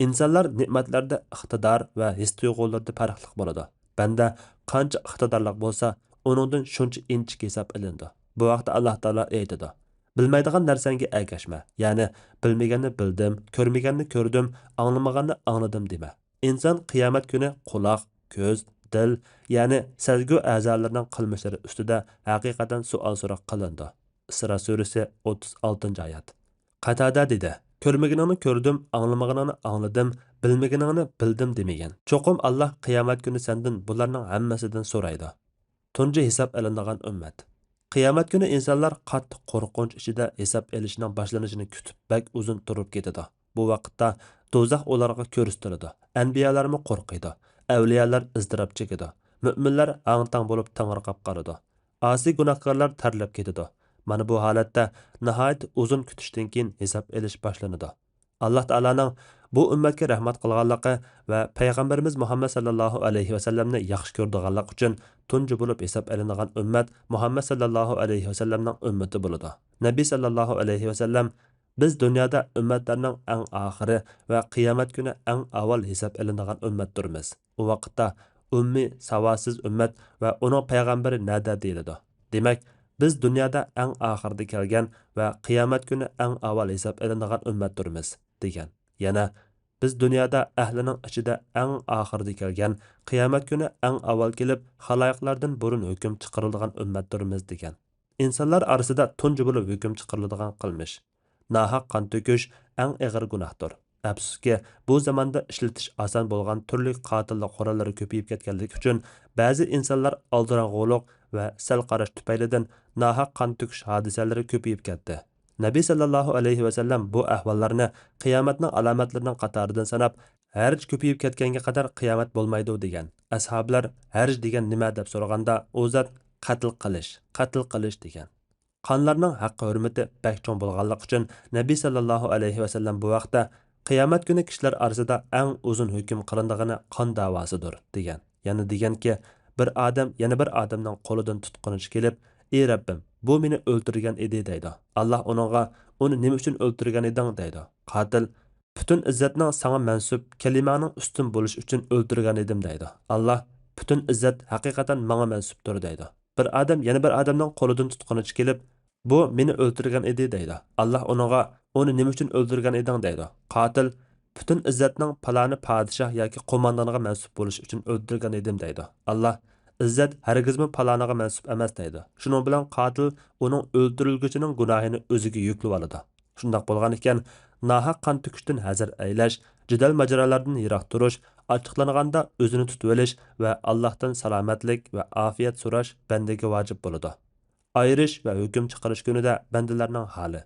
İnsanlar ne'matlarda iqtidor va his tuyg'ularda farqli bo'ladi. Banda qancha iqtidorli bo'lsa, uningdan shuncha inchik hisob ilindi. Bu vaqtda Alloh taolo aytadi: bilmaydigan narsanga ergashma. Ya'ni bilmaganni bildim, ko'rmaganni ko'rdim, anglamaganni angladim dema. İnson qiyomat kuni quloq, ko'z, dil, ya'ni sezgu a'zolarining qilmishlari ustida haqiqatan savol so'roq qilindi. Isro surasi 36-oyat. Qatada dedi: ko'rmaganini ko'rdim, anglamaganini angladim, bilmaganini bildim demagan. Cho'qim Alloh qiyomat kuni sendan bularning hammasidan so'raydi. Tunji hisob ilinadigan ummat. Qiyomat kuni insonlar qattiq qo'rqinch ichida hisob elishning boshlanishini kutib bak uzun turib ketadi. Bu vaqtda do'zax ularga ko'rsatiladi. Anbiyalarmi qo'rqiydi. Avliyalar iztirob chekadi. Mu'minlar hang-tang bo'lib tang'irqab qoladi. Asi gunohkorlar tarlab ketadi. Mana bu holatda nihoyat uzun kutishdan keyin hisob elish boshlanadi. Alloh taolaning bu ummatga rahmat qilganligi va payg'ambarimiz Muhammad sallallohu alayhi va sallamni yaxshi ko'rdiganligi uchun tunji bo'lib hisob elinadigan ummat Muhammad sallallohu alayhi va sallamning ummati bo'ladi. Nabiy sallallohu alayhi va sallam biz dunyoda ummatlarning eng oxiri va qiyomat kuni eng avval hisob elinadigan ummatdirmiz. U vaqtda ummi savosiz ummat va uning payg'ambari nada deyiladi. Demak, biz dunyoda eng oxirda kelgan va qiyomat kuni eng avval hisob elinadigan ummatdirmiz degan. Yana biz dunyoda ahlining ichida eng oxirda kelgan, qiyomat kuni eng avval kelib xaloyiqlardan burun hukm chiqariladigan ummatdirmiz degan. İnsanlar orasida tunji bo'lib hukm chiqariladigan qilmish, nahaq qon to'kish eng og'ir gunohdir. Afsuski, bu zamonda ishlatish oson bo'lgan turli qotillik qurollari ko'payib ketganligi uchun ba'zi insonlar aldirang'uliq va sal qarash tufaylidan nahaq qon to'kish hodisalari ko'payib ketdi. Nabiy sallallohu alayhi va sallam bu ahvollarni qiyomatning alomatlarining qatoridan sanab, harj ko'payib ketganga qadar qiyomat bo'lmaydi degan. Ashoblar harj degan nima deb so'raganda, u zot qatl qilish degan. Qonlarning haqqi hurmati bak cho'ng bo'lganligi uchun Nabiy sallallohu alayhi va sallam bu vaqtda qiyomat kuni kishilar orasida eng uzun hukm qilindigani qon davosidir degan. Yana deganki, bir odam yana bir odamning qo'lidan tutqunish kelib, "Ey Rabbim, bu meni o'ldirgan edi" deydi. Alloh uningga "Uni nima uchun o'ldirgan eding?" deydi. Qotil "Butun izzatning sana mansub, kalimaning ustun bo'lish uchun o'ldirgan edim" deydi. Alloh "Butun izzat haqiqatan menga mansubdir" deydi. Bir odam yana bir odamning qo'lidan tutqunish kelib, "Bu meni o'ldirgan edi" deydi. Alloh uningga "Uni nima uchun o'ldirgan eding" deydi. Qotil "Butun izzatning paloni podshoh yoki qo'mondonga mansub bo'lish uchun o'ldirgan edim" deydi. Alloh "Izzat hargizmi paloniga mansub emas" deydi. Shuning bilan qotil uning o'ldirilguchining gunohini o'ziga yuklab oladi. Shundoq bo'lgan ekan, nahaq qon to'kishdan hazar aylash, jidal majralardan yiroq turish, ochiqlanganda o'zini tutib olish va Allohdan salomatlik va ofiyat so'rash bandaga vojib bo'ladi. Ayirish va hukm chiqarish kunida bandalarning holi.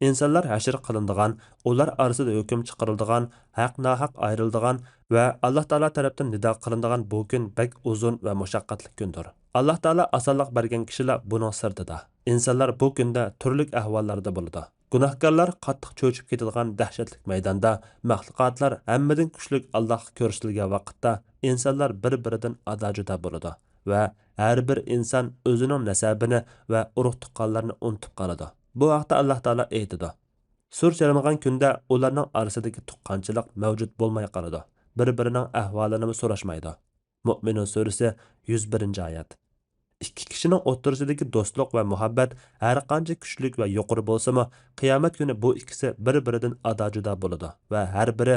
İnsanlar hashr qilinadigan, ular orasida hukm chiqariladigan, haq-nahaq ayriladigan va Alloh taolo tarafdan nido qilinadigan bu kun bek uzun va mushaqqatli kundir. Alloh taolo osonlik bergan kishilar buning sirtida. İnsanlar bu kunda turli ahvollarda bo'ladi. Gunohkorlar qattiq cho'chib ketadigan dahshatli maydonda, maxluqotlar hammadan kuchli Allohga ko'rsatilgan vaqtda insonlar bir-biridan ado-judo bo'ladi va har bir inson o'zining nasabini va urug' tuqqanlarini unutib qoladi. Bu vaqtda Alloh taolo aytadi: Sur chalingan kunda ularning orasidagi tuqqanchilik mavjud bo'lmay qoladi. Bir-birining ahvolini so'rashmaydi. Mu'minun surasi 101-oyat. Ikki kishining o'rtasidagi do'stlik va muhabbat har qancha kuchli va yuqori bo'lsa-mu, qiyomat kuni bu ikkisi bir-biridan ado-judo bo'ladi va har biri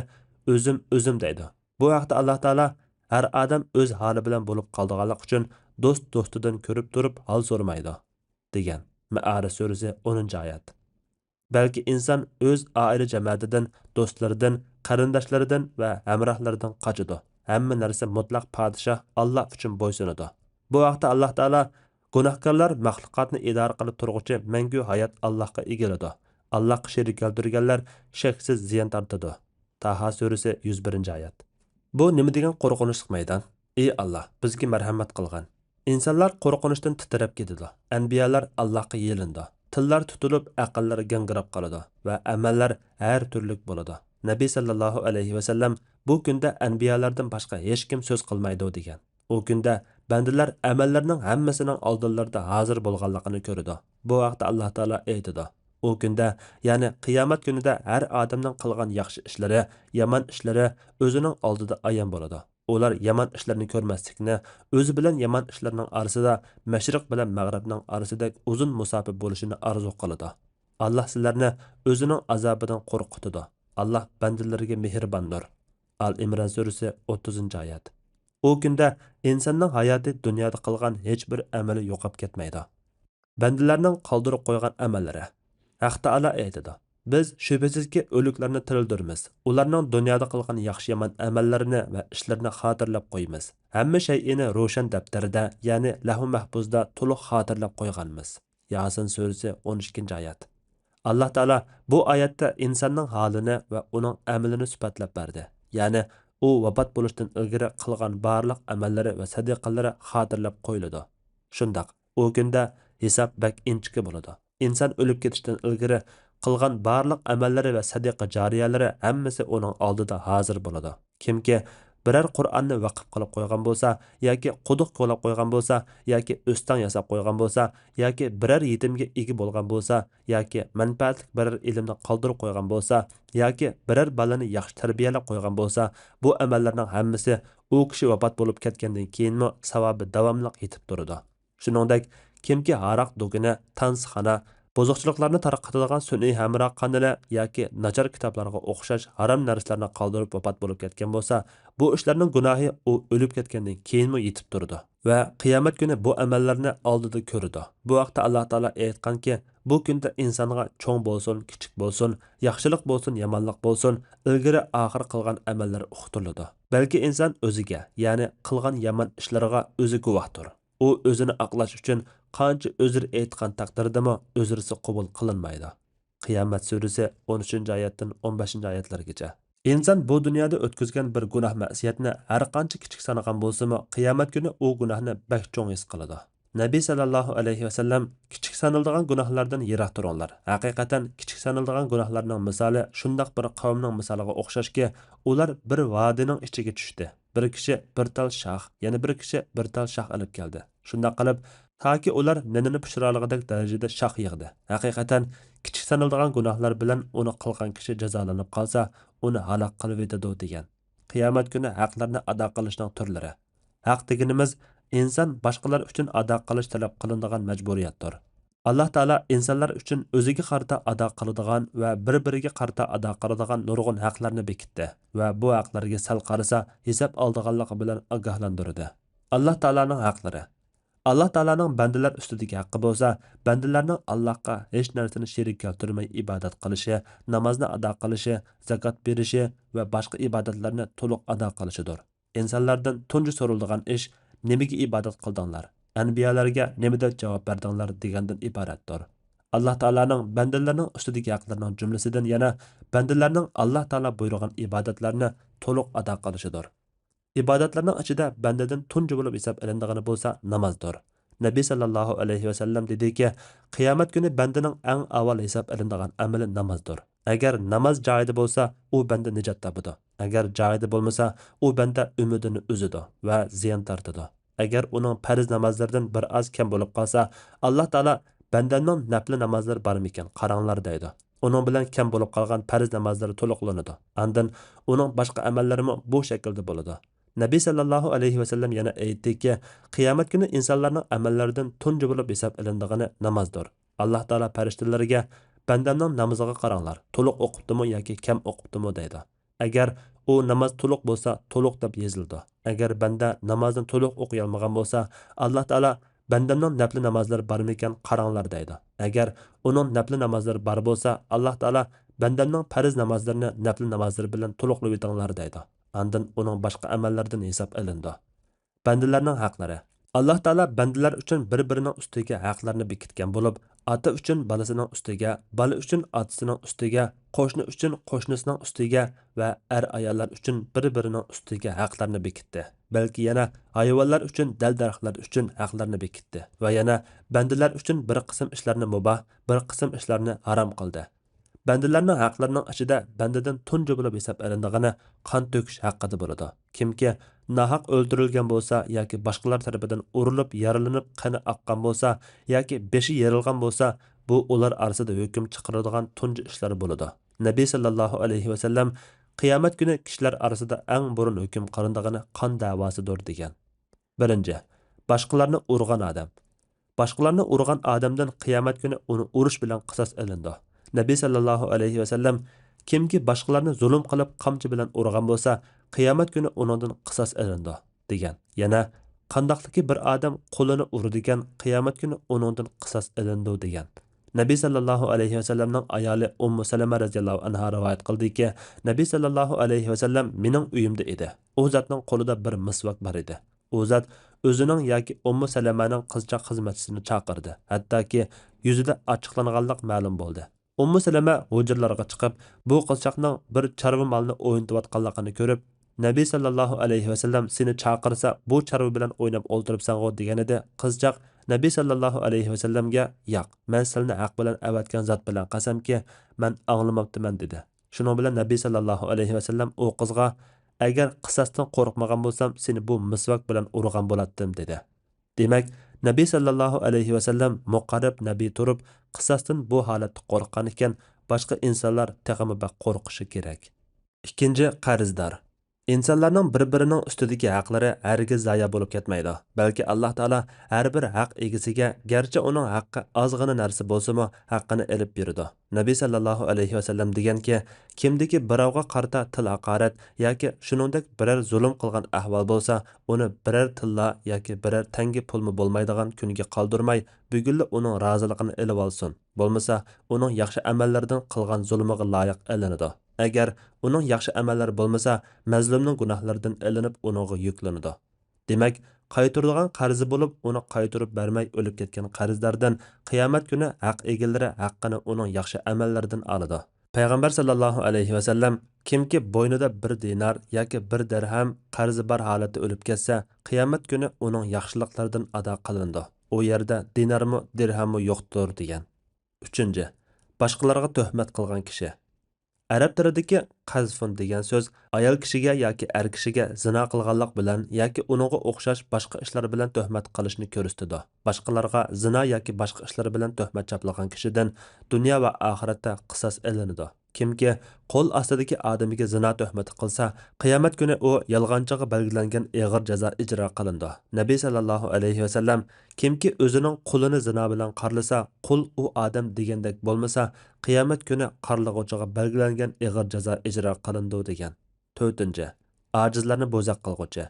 o'zim deydi. Bu vaqtda Alloh taolo har odam o'z holi bilan bo'lib qolganlik uchun do'stidan ko'rib turib hol so'ramaydi degan. Ma'arij surasi 10-oyat. Balki inson o'z oila jamoatidan, do'stlaridan, qarindoshlaridan va hamrohlaridan qochadi. Hamma narsa mutlaq podshoh Alloh uchun bo'ysunadi. Bu vaqtda Alloh taolo gunohkorlar maxluqotni idora qilib turg'uchi mangu hayot Allohga egiladi. Allohga sherik keltirganlar shaksiz ziyon tortadi. Taho surasi 101-oyat. Bu nima degan qo'rqinchli maydon? ey Alloh bizga marhamat qilgan. İnsanlar qo'rqinishdan titrab ketadi. Anbiyalar Allohga yelindi. Tillar tutilib, aqllar gangirab qoladi va amallar har turlik bo'ladi. Nabiy sallallohu alayhi va sallam bu kunda anbiyalardan boshqa hech kim so'z qilmaydi degan. U kunda bandalar amallarning hammasining oldinlarida hozir bo'lganligini ko'radi. Bu vaqtda Alloh taolo aytadi: u kunda, ya'ni qiyomat kunida har odamning qilgan yaxshi ishlari, yomon ishlari o'zining oldida ayon bo'ladi. Ular yomon ishlarni ko'rmaslikni, o'zi bilan yomon ishlarning orasida mashriq bilan mag'ribning orasida uzun musofa bo'lishini orzu qiladi. Alloh sizlarni o'zining azobidan qo'rqitadi. Alloh bandalariga mehribondir. Al-Imron surasi 30-oyat. U kunda insonning hayoti dunyoda qilgan hech bir amali yo'qolib ketmaydi. Bandalarning qoldirib qo'ygan amallari. Haq Taala aytadi: biz shubhasizki o'liklarni tirildirmiz. Ularning dunyoda qilgan yaxshi-yomon amallarini va ishlarini xotirlab qo'yamiz. Hamma shay'ini ro'shan daftarda, ya'ni Lahu Mahfuzda to'liq xotirlab qo'yganmiz. Yasin surasi 12-oyat. Alloh taolo bu oyatda insonning holini va uning amalini sifatlab berdi. Ya'ni u vafot bo'lishdan ilgari qilgan barliq amallari va sadiqalari xotirlab qo'yiladi. Shundaq, u kunda hisob bak inchki bo'ladi. İnsan ölüp ketishdan ilgari qilgan barliq amallari va sadiqa jariyalari hammasi uning oldida hozir bo'ladi. Kimki biror Qur'onni vaqf qilib qo'ygan bo'lsa, yoki quduq qo'lab qo'ygan bo'lsa, yoki o'stan yasab qo'ygan bo'lsa, yoki biror yetimga ega bo'lgan bo'lsa, yoki manfaatli biror ilmni qoldirib qo'ygan bo'lsa, yoki biror balani yaxshi tarbiyalab qo'ygan bo'lsa, bu amallarning hammasi u kishi vafot bo'lib ketgandan keyinmi savobi davomli yetib turadi. Shuningdek, kimki haroq do'gini, tansixona, buzuqchiliklarni tarqatadigan sun'iy hamroh qonini yoki nachar kitoblarga o'xshash harom narsalarni qoldirib vafot bo'lib ketgan bo'lsa, bu ishlarning gunohi u o'lib ketgandan keyinmi yetib turdi va qiyomat kuni bu amallarni oldida ko'rdi. Bu vaqtda Alloh taolo aytganki, bu kunda insonga cho'ng bo'lsin, kichik bo'lsin, yaxshilik bo'lsin, yomonlik bo'lsin, ilgari oxir qilgan amallar uqtiriladi. Balki inson o'ziga, ya'ni qilgan yomon ishlariga o'zi guvohdir. U o'zini aqlash uchun qancha o'zir aytgan taqdirdami o'zirsi qabul qilinmaydi. Qiyomat surasi 13-oyatdan 15-oyatlargacha. İnsan bu dunyoda o'tkazgan bir gunoh ma'siyatni har qancha kichik sanagan bo'lsa-mu, qiyomat kuni u gunohni bak cho'ng his qiladi. Nabiy sallallohu alayhi va sallam kichik saniladigan gunohlardan yiroq turinglar. Haqiqatan kichik saniladigan gunohlarning misoli shundoq bir qavmning misoliga o'xshashki, ular bir vodining ichiga tushdi. Bir kishi bir tal shox, yana bir kishi bir tal shox olib keldi. Shundoq qilib, toki ular ninini pishirolgidek darajada shox yig'di. Haqiqatan kichik saniladigan gunohlar bilan uni qilgan kishi jazolanib qolsa, uni halok qilib etadi degan. Qiyomat kuni haqlarni ado qilishning turlari. Haq deganimiz inson boshqalar uchun ado qilish talab qilinadigan majburiyatdir. Alloh taolo insonlar uchun o'ziga qarata ado qiladigan va bir-biriga qarata ado qiladigan nurg'un haqlarni bekitdi va bu haqlarga sal qarasa hisob oldiganligi bilan ogohlantirdi. Alloh taolaning haqlari. Alloh taolaning bandalar ustidagi haqqi bo'lsa, bandalarning Allohga hech narsani sherik keltirmay ibodat qilishi, namozni ado qilishi, zakot berishi va boshqa ibodatlarni to'liq ado qilishidir. İnsanlardan tunji so'riladigan ish nimaga ibodat qildinglar? Anbiyalarga nima deb javob berdinglar degandan iboratdir. Alloh taolaning bandalarning ustidagi haqlarining jumlasidan yana bandalarning Alloh taolo buyurgan ibodatlarni to'liq ado qilishidir. İbadatlarning ichida bandadan tunji bo'lib hisob olinadigan bo'lsa namozdir. Nabiy sallallohu alayhi va sallam dediki, qiyomat kuni bandaning eng avval hisob olinadigan amali namozdir. Agar namoz joyida bo'lsa, u banda najot topadi. Agar joyida bo'lmasa, u banda umidini uzadi va ziyon tortadi. Agar uning farz namozlaridan bir oz kam bo'lib qolsa, Alloh taolo bandaning nafl namozlari bormikan qaranglar deydi. Uning bilan kam bo'lib qolgan farz namozlari to'liqlanadi. Andan uning boshqa amallarimi bu shaklda bo'ladi. Nabiy sallallohu alayhi va sallam yana aytdiki, qiyomat kuni insonlarning amallaridan tunji bo'lib hisob olinadigan namozdir. Alloh taolo farishtalarga bandamning namoziga qaranglar, to'liq o'qibdimi yoki kam o'qibdimi deydi. Agar u namoz to'liq bo'lsa, to'liq deb yozildi. Agar banda namozni to'liq o'qiy olmagan bo'lsa, Alloh taolo bandamning nafl namozlari bormikan qaranglar deydi. Agar uning nafl namozlari bor bo'lsa, Alloh taolo bandamning farz namozlarini nafl namozlari bilan to'liqlab etinglar deydi. Andan uning boshqa amallaridan hisob olindi. Bandalarning haqlari. Alloh taolo bandalar uchun bir-birining ustiga haqlarni bekitgan bo'lib, ota uchun bolasining ustiga, bola uchun otasining ustiga, qo'shni uchun qo'shnisining ustiga va ayollar uchun bir-birining ustiga haqlarni bekitdi. balki yana hayvonlar uchun dal-daraxtlar uchun haqlarni bekitdi va yana bandalar uchun bir qism ishlarni muboh, bir qism ishlarni harom qildi. Bandalarning haqlarining ichida bandadan tunji bo'lib hisob olindigani qon to'kish haqida bo'ladi. Kimki nahaq o'ldirilgan bo'lsa yoki boshqalar tarafidan urilib, yaralanib, qani oqqan bo'lsa yoki beshi yerilgan bo'lsa, bu ular orasida hukm chiqaradigan tunji ishlar bo'ladi. Nabiy sallallohu alayhi va sallam qiyomat kuni kishilar orasida eng burun hukm qilindigani qon davosidir degan. Birinchi, boshqalarni urgan odam. Boshqalarni urgan odamdan qiyomat kuni uni urish bilan qisos olindi. Nabiy sallallohu alayhi va sallam kimki boshqalarni zulm qilib qamchi bilan urgan bo'lsa, qiyomat kuni uningdan qisos olindi degan. Yana qandoqliki bir odam qo'lini urdigan, qiyomat kuni uningdan qisos olindi degan. Nabiy sallallohu alayhi va sallamning ayoli Ummu Salama radhiyallohu anha rivoyat qildiki, Nabiy sallallohu alayhi va sallam mening uyimda edi. U zotning qo'lida bir misvak bor edi. U zot o'zining yoki Ummu Salamaning qizchaq xizmatchisini chaqirdi. Hattoki yuzida ochiqlanganlik ma'lum bo'ldi. Ummu Salama hujrlarga chiqib, bu qizchaqning bir chorva molni o'ynatayotganligini ko'rib, Nabiy sallallohu alayhi va sallam seni chaqirsa, bu chorva bilan o'ynab o'ltiribsan-ku deganida, qizchaq Nabiy sallallohu alayhi va sallamga, "Yo'q, men sizni haq bilan avatgan zot bilan qasamki, men anglamabdiman" dedi. Shuning bilan Nabiy sallallohu alayhi va sallam u qizga, "Agar qisosdan qo'rqmagan bo'lsam, seni bu misvak bilan urgan bo'lardim" dedi. Demak, Nabiy sallallohu alayhi va sallam muqarrab nabiy turib, qisosdan bu holatda qo'rqqan ekan, boshqa insonlar taqimi qo'rqishi kerak. Ikkinchi, qarzdor. İnsanlarning bir-birining ustidagi haqlari hargiz zoya bo'lib ketmaydi. Balki Alloh taolo har bir haq egasiga, garchi uning haqqi ozgina narsa bo'lsa-mu, haqqini elib beradi. Nabiy sallallohu alayhi va sallam deganki, kimdiki birovga qarta til haqorat yoki shuningdek biror zulm qilgan ahvol bo'lsa, uni biror tilla yoki biror tangi pulmi bo'lmaydigan kunga qoldirmay, bugunla uning roziligini elib olsin. Bo'lmasa, uning yaxshi amallaridan qilgan zulmiga loyiq elinadi. Agar uning yaxshi amallari bo'lmasa, mazlumning gunohlaridan ilinib uningga yuklanadi. Demak, qaytiradigan qarzi bo'lib, uni qaytirib bermay o'lib ketgan qarzdordan qiyomat kuni haq egalari haqqini uning yaxshi amallaridan oladi. Payg'ambar sallallohu alayhi va sallam kimki bo'ynida 1 dinar yoki 1 dirham qarzi bor holatda o'lib ketsa, qiyomat kuni uning yaxshiliklaridan ado qilindi. U yerda dinarmi, dirhammi yo'qdir degan. 3. Boshqalarga tuhmat qilgan kishi. Arab tilidagi qazfun degan so'z ayol kishiga yoki er kishiga zina qilganlik bilan yoki uningga o'xshash boshqa ishlar bilan tuhmat qilishni ko'rsatadi. Boshqalarga zina yoki boshqa ishlar bilan tuhmat chaplagan kishidan dunyo va oxiratda qisos olinadi. Kimki qo'l ostidagi odamiga zina tuhmati qilsa, qiyomat kuni u yolg'onchiga belgilangan og'ir jazo ijro qilindi. Nabiy sallallohu alayhi va sallam kimki o'zining qulini zina bilan qarlasa, qul u odam degandek bo'lmasa, qiyomat kuni qarlig'uvchiga belgilangan og'ir jazo ijro qilindi degan. 4. Ojizlarni bo'zaq qilguvchi.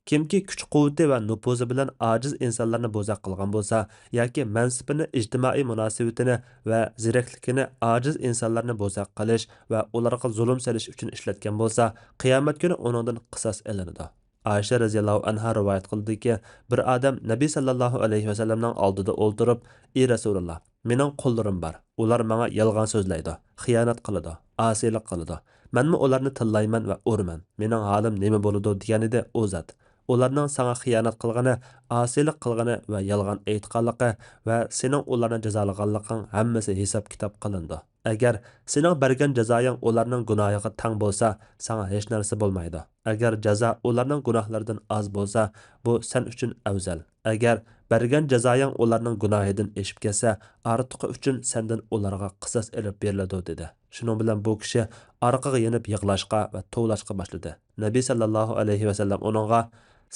Kimki kuch-quvvati va nufuzi bilan ojiz insonlarni bo'zaq qilgan bo'lsa, yoki mansibini, ijtimoiy munosabatini va zirakligini ojiz insonlarni bo'zaq qilish va ularga zulm solish uchun ishlatgan bo'lsa, qiyomat kuni uningdan qisos olinadi. Aisha radhiyallohu anha rivoyat qildiki, bir odam Nabiy sallallohu alayhi va sallamning oldida o'ltirib, "Ey Rasululloh, mening qullarim bor. Ular menga yolg'on so'zlaydi, xiyonat qiladi, osiylik qiladi. Menmi ularni tillayman va urman. Mening holim nima bo'ladi?" degan edi u zot. Ularning sana xiyonat qilgani, osiylik qilgani va yolg'on aytganligi va sening ularni jazolaganliging hammasi hisob kitob qilindi. Agar sening bergan jazoying ularning gunohiga tang bo'lsa, sana hech narsa bo'lmaydi. Agar jazo ularning gunohlaridan oz bo'lsa, bu sen uchun afzal. Agar bergan jazoying ularning gunohidan eshib ketsa, ortiqi uchun sendan ularga qisos elib beriladi dedi. Shuning bilan bu kishi orqaga yenib yig'lashga va tovlashga boshladi. Nabiy sallallohu alayhi va sallam uningga,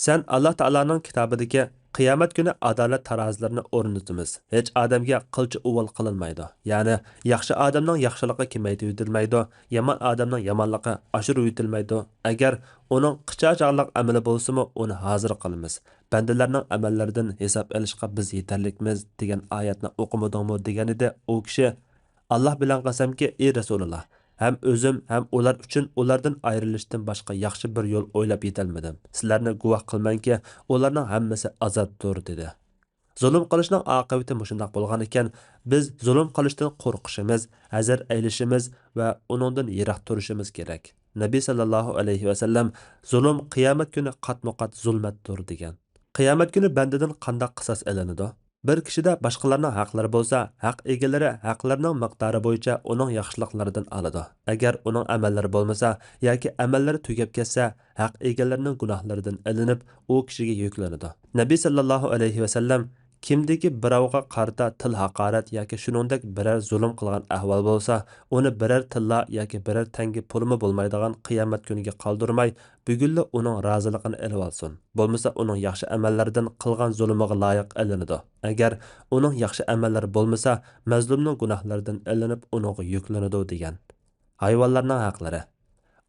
"Sen Alloh taolaning kitobidagi qiyomat kuni adolat tarozilarini o'rnatamiz. Hech odamga qilchi uvol qilinmaydi. Ya'ni yaxshi odamning yaxshiligi kamaytirib yutilmaydi, yomon odamning yomonligi oshirib yutilmaydi. Agar uning qichaqchaqlik amali bo'lsa-mu, uni hozir qilamiz. Bandalarning amallaridan hisob olishga biz yetarlikmiz" degan oyatni o'qimadingmi degan edi u kishi. "Alloh bilan qasamki, ey Rasululloh, hem o'zim hem ular uchun ulardan ayrilishdan boshqa yaxshi bir yo'l o'ylab yetolmadim. Sizlarni guvoh qilmanki, ularning hammasi azobdir" dedi. Zulm qilishning oqibati mushundoq bo'lgan ekan, biz zulm qilishdan qo'rqishimiz, hazar aylishimiz va uningdan yiroq turishimiz kerak. Nabiy sallallohu alayhi vasallam zulm qiyomat kuni qatma-qat zulmatdir degan. Qiyomat kuni bandadan qanday qisos elinadi? Bir kishida boshqalarning haqlari bo'lsa, haq egalari haqlarining miqdori bo'yicha uning yaxshiliklaridan oladi. Agar uning amallari bo'lmasa yoki amallari tugab ketsa, haq egalarining gunohlaridan ilinib, u kishiga yuklanadi. Nabiy sallallohu alayhi vasallam kimdiki birovga qarta til haqorat yoki shuningdek biror zulm qilgan ahvol bo'lsa, uni biror tilla yoki biror tangi pulmi bo'lmaydigan qiyomat kuniga qoldirmay, bugunla uning roziligini olib olsin. Bo'lmasa uning yaxshi amallaridan qilgan zulmiga loyiq ilinadi. Agar uning yaxshi amallari bo'lmasa, mazlumning gunohlaridan ilinib uningga yuklanadi degan. Hayvonlarning haqlari.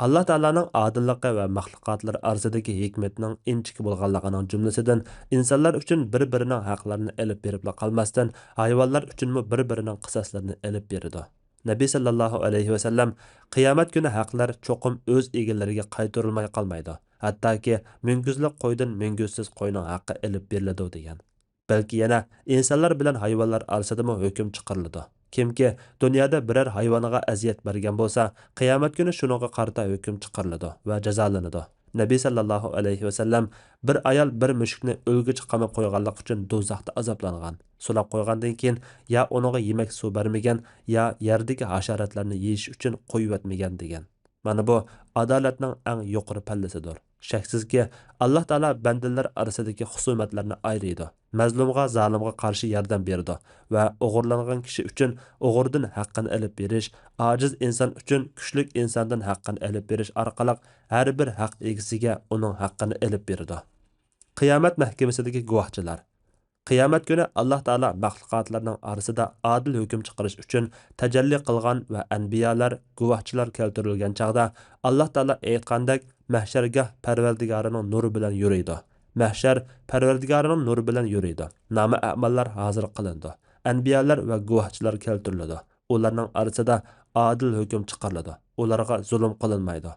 Allah Ta'alaның adilligi va maxluqotlar orasidagi hikmatning inchik bo'lganligining jumlasidan insonlar uchun bir-birining haqlarini elib berib qolmasdan, hayvonlar uchunmi bir-birining qisoslarini elib beradi. Nabiy sallallohu alayhi va sallam qiyomat kuni haqlar cho'qim o'z egalariga qaytarilmay qolmaydi. Hattoki munguzli qo'ydan munguzsiz qo'yning haqqi elib beriladi degan. Balki yana insonlar bilan hayvonlar orasidami hukm chiqariladi. Kimki dunyoda biror hayvoniga aziyat bergan bo'lsa, qiyomat kuni shuningga qarata hukm chiqariladi va jazolanadi. Nabiy sallallohu alayhi va sallam bir ayol bir mushukni o'lgich qamab qo'yganlik uchun do'zaxda azoblangan. Sulab qo'ygandan keyin ya uninga yemak suv bermagan, ya yerdagi hasharotlarni yeyish uchun qo'yib etmagan degan. Mana bu adolatning eng yuqori pallasidir. Shaksizki, Allah Taala bandalar orasidagi husumatlarni ayiradi. Mazlumga, zolimga qarshi yordam berdi va o'g'irlangan kishi uchun o'g'irdan haqqini olib berish, ojiz inson uchun kuchli insondan haqqini olib berish orqali har bir haq egasiga uning haqqini olib berdi. Qiyomat mahkamasidagi guvohchilar. Qiyomat kuni Allah Taala maxluqotlarning orasida adil hukm chiqarish uchun tajalli qilgan va anbiyolar, guvohchilar keltirilgan chaqda Allah Taala aytgandek mahsharga Parvardigorining nuri bilan yuriydi. Mahshar Parvardigorining nuri bilan yuriydi. Nomi amallar hozir qilindi. Anbiyolar va guvohchilar keltiriladi. Ularning orasida adil hukm chiqariladi. Ularga zulm qilinmaydi.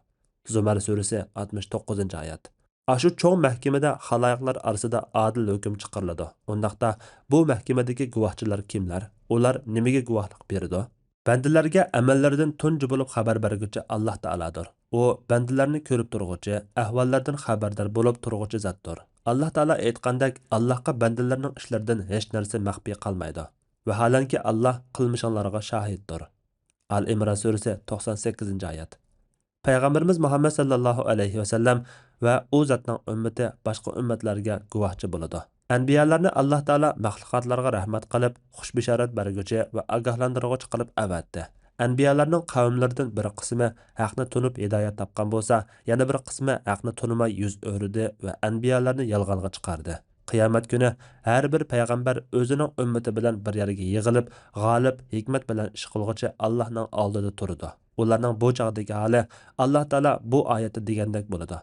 Zumar surasi 69-oyat. Aşı çoğ mahkemede xaloyiqlar arasida adil hukm chiqariladi. Undaqda bu mahkemadagi guvohchilar kimlar? Ular nimaga guvohlik beradi? Bandalarga amallaridan tunji bo'lib xabar berguvchi Alloh taoladir. U bandalarni ko'rib turg'uvchi, ahvollardan xabardor bo'lib turg'uvchi zotdir. Alloh taolo aytgandek, Allohga bandalarning ishlaridan hech narsa maxfiy qolmaydi. Vaholanki Alloh qilmishinglarga shohiddir. Al-Imron surasi 98-oyat. Payg'ambarimiz Muhammad sallallohu alayhi va sallam va u zotning ummati boshqa ummatlarga guvohchi bo'ladi. Anbiyalarni Alloh taolo maxluqotlarga rahmat qilib, xushbishorat berguvchi va ogohlantiruvchi qilib avatdi. Anbiyalarning qavmlaridan bir qismi haqni tunib hidoyat topgan bo'lsa, yana bir qismi haqni tunmay yuz o'rdi va anbiyalarni yolg'onga chiqardi. Qiyomat kuni har bir payg'ambar o'zining ummati bilan bir yerga yig'ilib, g'olib hikmat bilan ish qilguvchi Allohning oldida turadi. Ularning bu chog'dagi holi Alloh taolo bu oyatda degandek bo'ladi.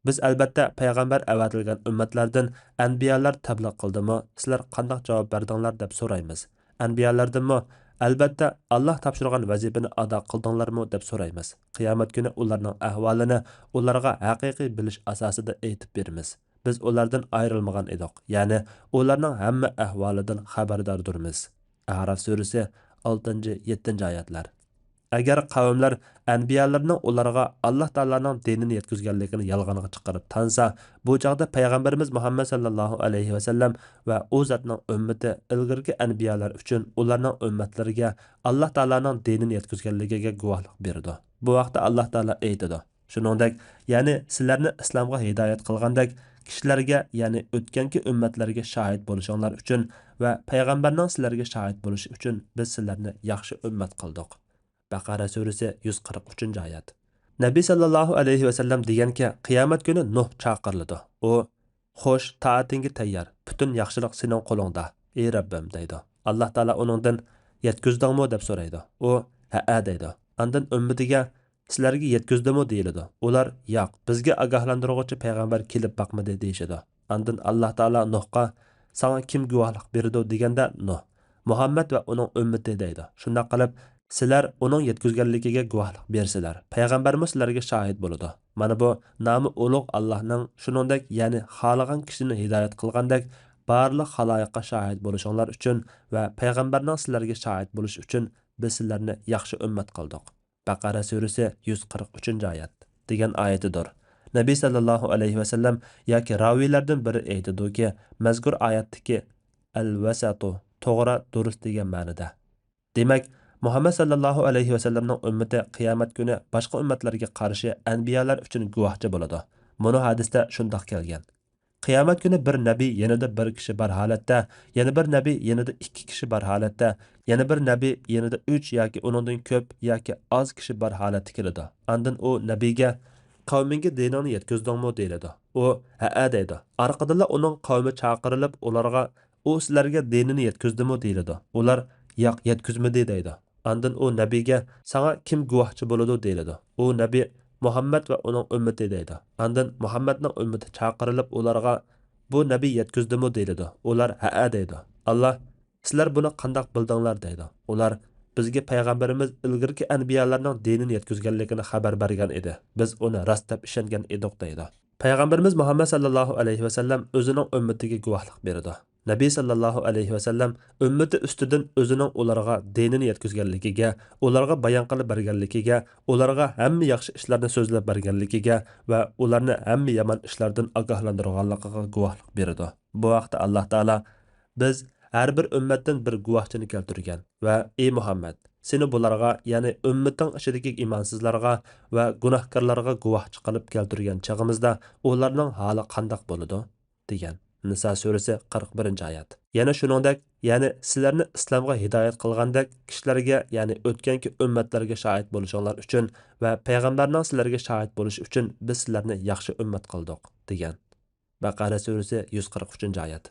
Biz albatta payg'ambar avatilgan ummatlardan anbiyalar tabliq qildimi? Sizlar qanday javob berdinglar deb so'raymiz. Anbiyalardanmi? Albatta Alloh topshirgan vazifani ado qildinglarmi deb so'raymiz. Qiyomat kuni ularning ahvolini ularga haqiqiy bilish asosida aytib beramiz. Biz ulardan ayrilmagan edik. Ya'ni ularning hamma ahvolidan xabardordirmiz. A'rof surasi 6-7-oyatlar. Agar qavmlar anbiyalarning ularga Alloh taolaning dinini yetkazganligini yolg'onga chiqarib tansa, bu chaqda payg'ambarimiz Muhammad sallallohu alayhi va sallam va u zotning ummati ilgirki anbiyalar uchun ularning ummatlariga Alloh taolaning dinini yetkazganligiga guvohlik berdi. Bu vaqtda Alloh taolo aytadi: "Shuningdek, ya'ni sizlarni islomga hidoyat qilgandek kishilarga, ya'ni o'tganki ummatlarga shohid bo'lishinglar uchun va payg'ambarning sizlarga shohid bo'lishi uchun biz sizlarni yaxshi ummat qildik." Baqara surasi 143-oyat. Nabiy sallallohu alayhi va sallam deganki, qiyomat kuni Nuh chaqiriladi. U: "Xo'sh, taatinga tayyor. Butun yaxshilik sening qo'lingda, ey Rabbim" deydi. Alloh taolo uningdan "Yetkazdingmi?" deb so'raydi. U: "Ha" deydi. Andan ummatiga "Sizlarga yetkazdimi?" deyiladi. Ular: "Yo'q, bizga ogohlantiruvchi payg'ambar kelib boqmadi" deyishadi. Andan Alloh taolo Nuhga: "Sana kim guvohlik berdi?" deganda Nuh: "Muhammad va uning ummati" deydi. Shunday qilib sizlar uning yetkazganligiga guvohlik bersizlar. Payg'ambarimiz sizlarga shohid bo'ladi. Mana bu nomi ulug' Allohning shuningdek, ya'ni xoligan kishini hidoyat qilgandek barliq xaloyiqqa shohid bo'lishinglar uchun va payg'ambarning sizlarga shohid bo'lish uchun biz sizlarni yaxshi ummat qildik. Baqara surasi 143-oyat. degan oyatidir. Nabiy sallallohu alayhi vasallam yoki raviylardan biri aytadiki, mazkur oyatdagi al-vasatu to'g'ri durust degan ma'noda. Demak, Muhammad sallallohu alayhi vasallamning ummati qiyomat kuni boshqa ummatlarga qarshi anbiyalar uchun guvohchi bo'ladi. Buni hadisda shundoq kelgan. Qiyomat kuni bir nabiy yanada bir kishi bor holatda, yana bir nabiy yanada ikki kishi bor holatda, yana bir nabiy yanada 3 yoki uningdan ko'p yoki oz kishi bor holatda keladi. Ondan u nabiyga qavminga diningni yetkazdingmi deyiladi. U ha deydi. Orqadan uning qavmi chaqirilib, ularga u sizlarga dinini yetkazdimi deyiladi. Ular yo'q yetkazmadi deydi. Ondan u nabiyga sana kim guvohchi bo'ladi deyiladi. U nabiy Muhammad va uning ummati deydi. Ondan Muhammadning ummati chaqirilib ularga bu nabiy yetkazdimi deyiladi. Ular ha deydi. Alloh sizlar buni qandoq bildinglar deydi. Ular bizga payg'ambarimiz ilgirki anbiyalarning dinini yetkazganligini xabar bergan edi. Biz uni rost deb ishongan edik deydi. Payg'ambarimiz Muhammad sallallohu alayhi vasallam o'zining ummatiga guvohlik berdi. Nabiy sallallohu alayhi vasallam ummati ustidan o'zining ularga dinini yetkazganligiga, ularga bayon qilib berganligiga, ularga hamma yaxshi ishlarni so'zlab berganligiga va ularni hamma yomon ishlardan ogohlantirganligiga guvohlik berdi. Bu vaqtda Alloh taolo biz har bir ummatdan bir guvohchini keltirgan va ey Muhammad, seni bularga, ya'ni ummating ichidagi imonsizlarga va gunohkorlarga guvohchi qilib keltirgan chag'imizda ularning holi qandoq bo'ladi degan. Nisa surasi 41-oyat. Yana shuningdek, ya'ni sizlarni islomga hidoyat qilgandek kishilarga, ya'ni o'tganki ummatlarga shohid bo'lishinglar uchun va payg'ambarning sizlarga shohid bo'lishi uchun biz sizlarni yaxshi ummat qildik degan. Baqara surasi 143-oyat.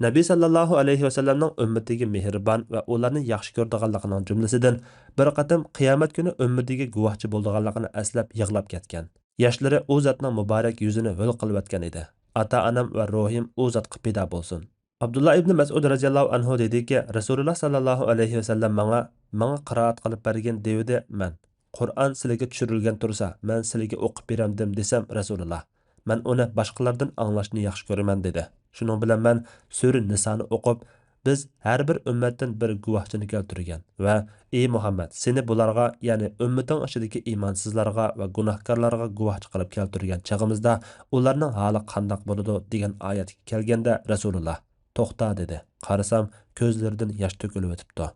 Nabiy sallallohu alayhi vasallamning ummatiga mehribon va ularni yaxshi ko'rdiganligining jumlasidan bir qatam qiyomat kuni ummatiga guvohchi bo'lganligini aslab yig'lab ketgan. Yoshlari u zotning muborak yuzini hul qilib o'tgan edi. Ata-onam va ruhim u zotga fido bo'lsin. Abdullah ibn Mas'ud radhiyallohu anhu dediki, Rasululloh sallallohu alayhi vasallam menga qiroat qilib bergan devdi men. Qur'on sizlarga tushirilgan tursa, men sizlarga o'qib beramdim desam Rasululloh. Men uni boshqalardan anglashni yaxshi ko'raman dedi. Shuning bilan men sura Nisoni o'qib, biz har bir ummatdan bir guvohchini keltirgan va ey Muhammad, seni bularga, ya'ni ummating ichidagi imonsizlarga va gunohkorlarga guvohchi qilib keltirgan chag'imizda ularning holi qandoq bo'ladi degan oyat kelganda Rasululloh to'xta dedi. Qarasam ko'zlaridan yosh to'kilib o'tibdi.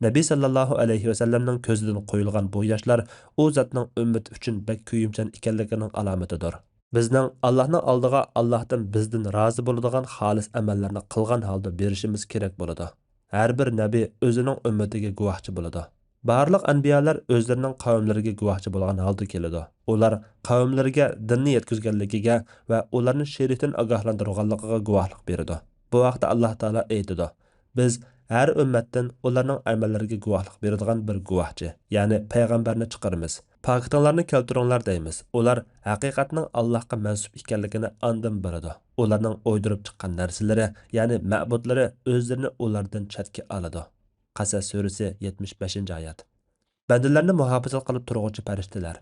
Nabiy sallallohu alayhi vasallamning ko'zidan qo'yilgan bu yoshlar u zotning ummati uchun bak kuyimchan ekanligining alomatidir. Bizning Allohning oldiga Allohdan bizdan rozi bo'ladigan xolis amallarni qilgan holda berishimiz kerak bo'ladi. Har bir nabiy o'zining ummatiga guvohchi bo'ladi. Barliq anbiyalar o'zlarining qavmlariga guvohchi bo'lgan holda keladi. Ular qavmlariga dinni yetkazganligiga va ularni shirkdan ogohlantirganligiga guvohlik beradi. Bu vaqtda Alloh taolo aytadi: Biz har ummatdan ularning amallariga guvohlik beradigan bir guvohchi, ya'ni payg'ambarni chiqaramiz. Faktlarni keltiringlar deymiz. Ular haqiqatning Allohga mansub ekanligini ondan biladi. Ularning o'ydirib chiqqan narsalari, ya'ni ma'budlari o'zlarini ulardan chatga oladi. Qasas surasi 75-oyat. Bandalarni muhofaza qilib turuvchi farishtalar.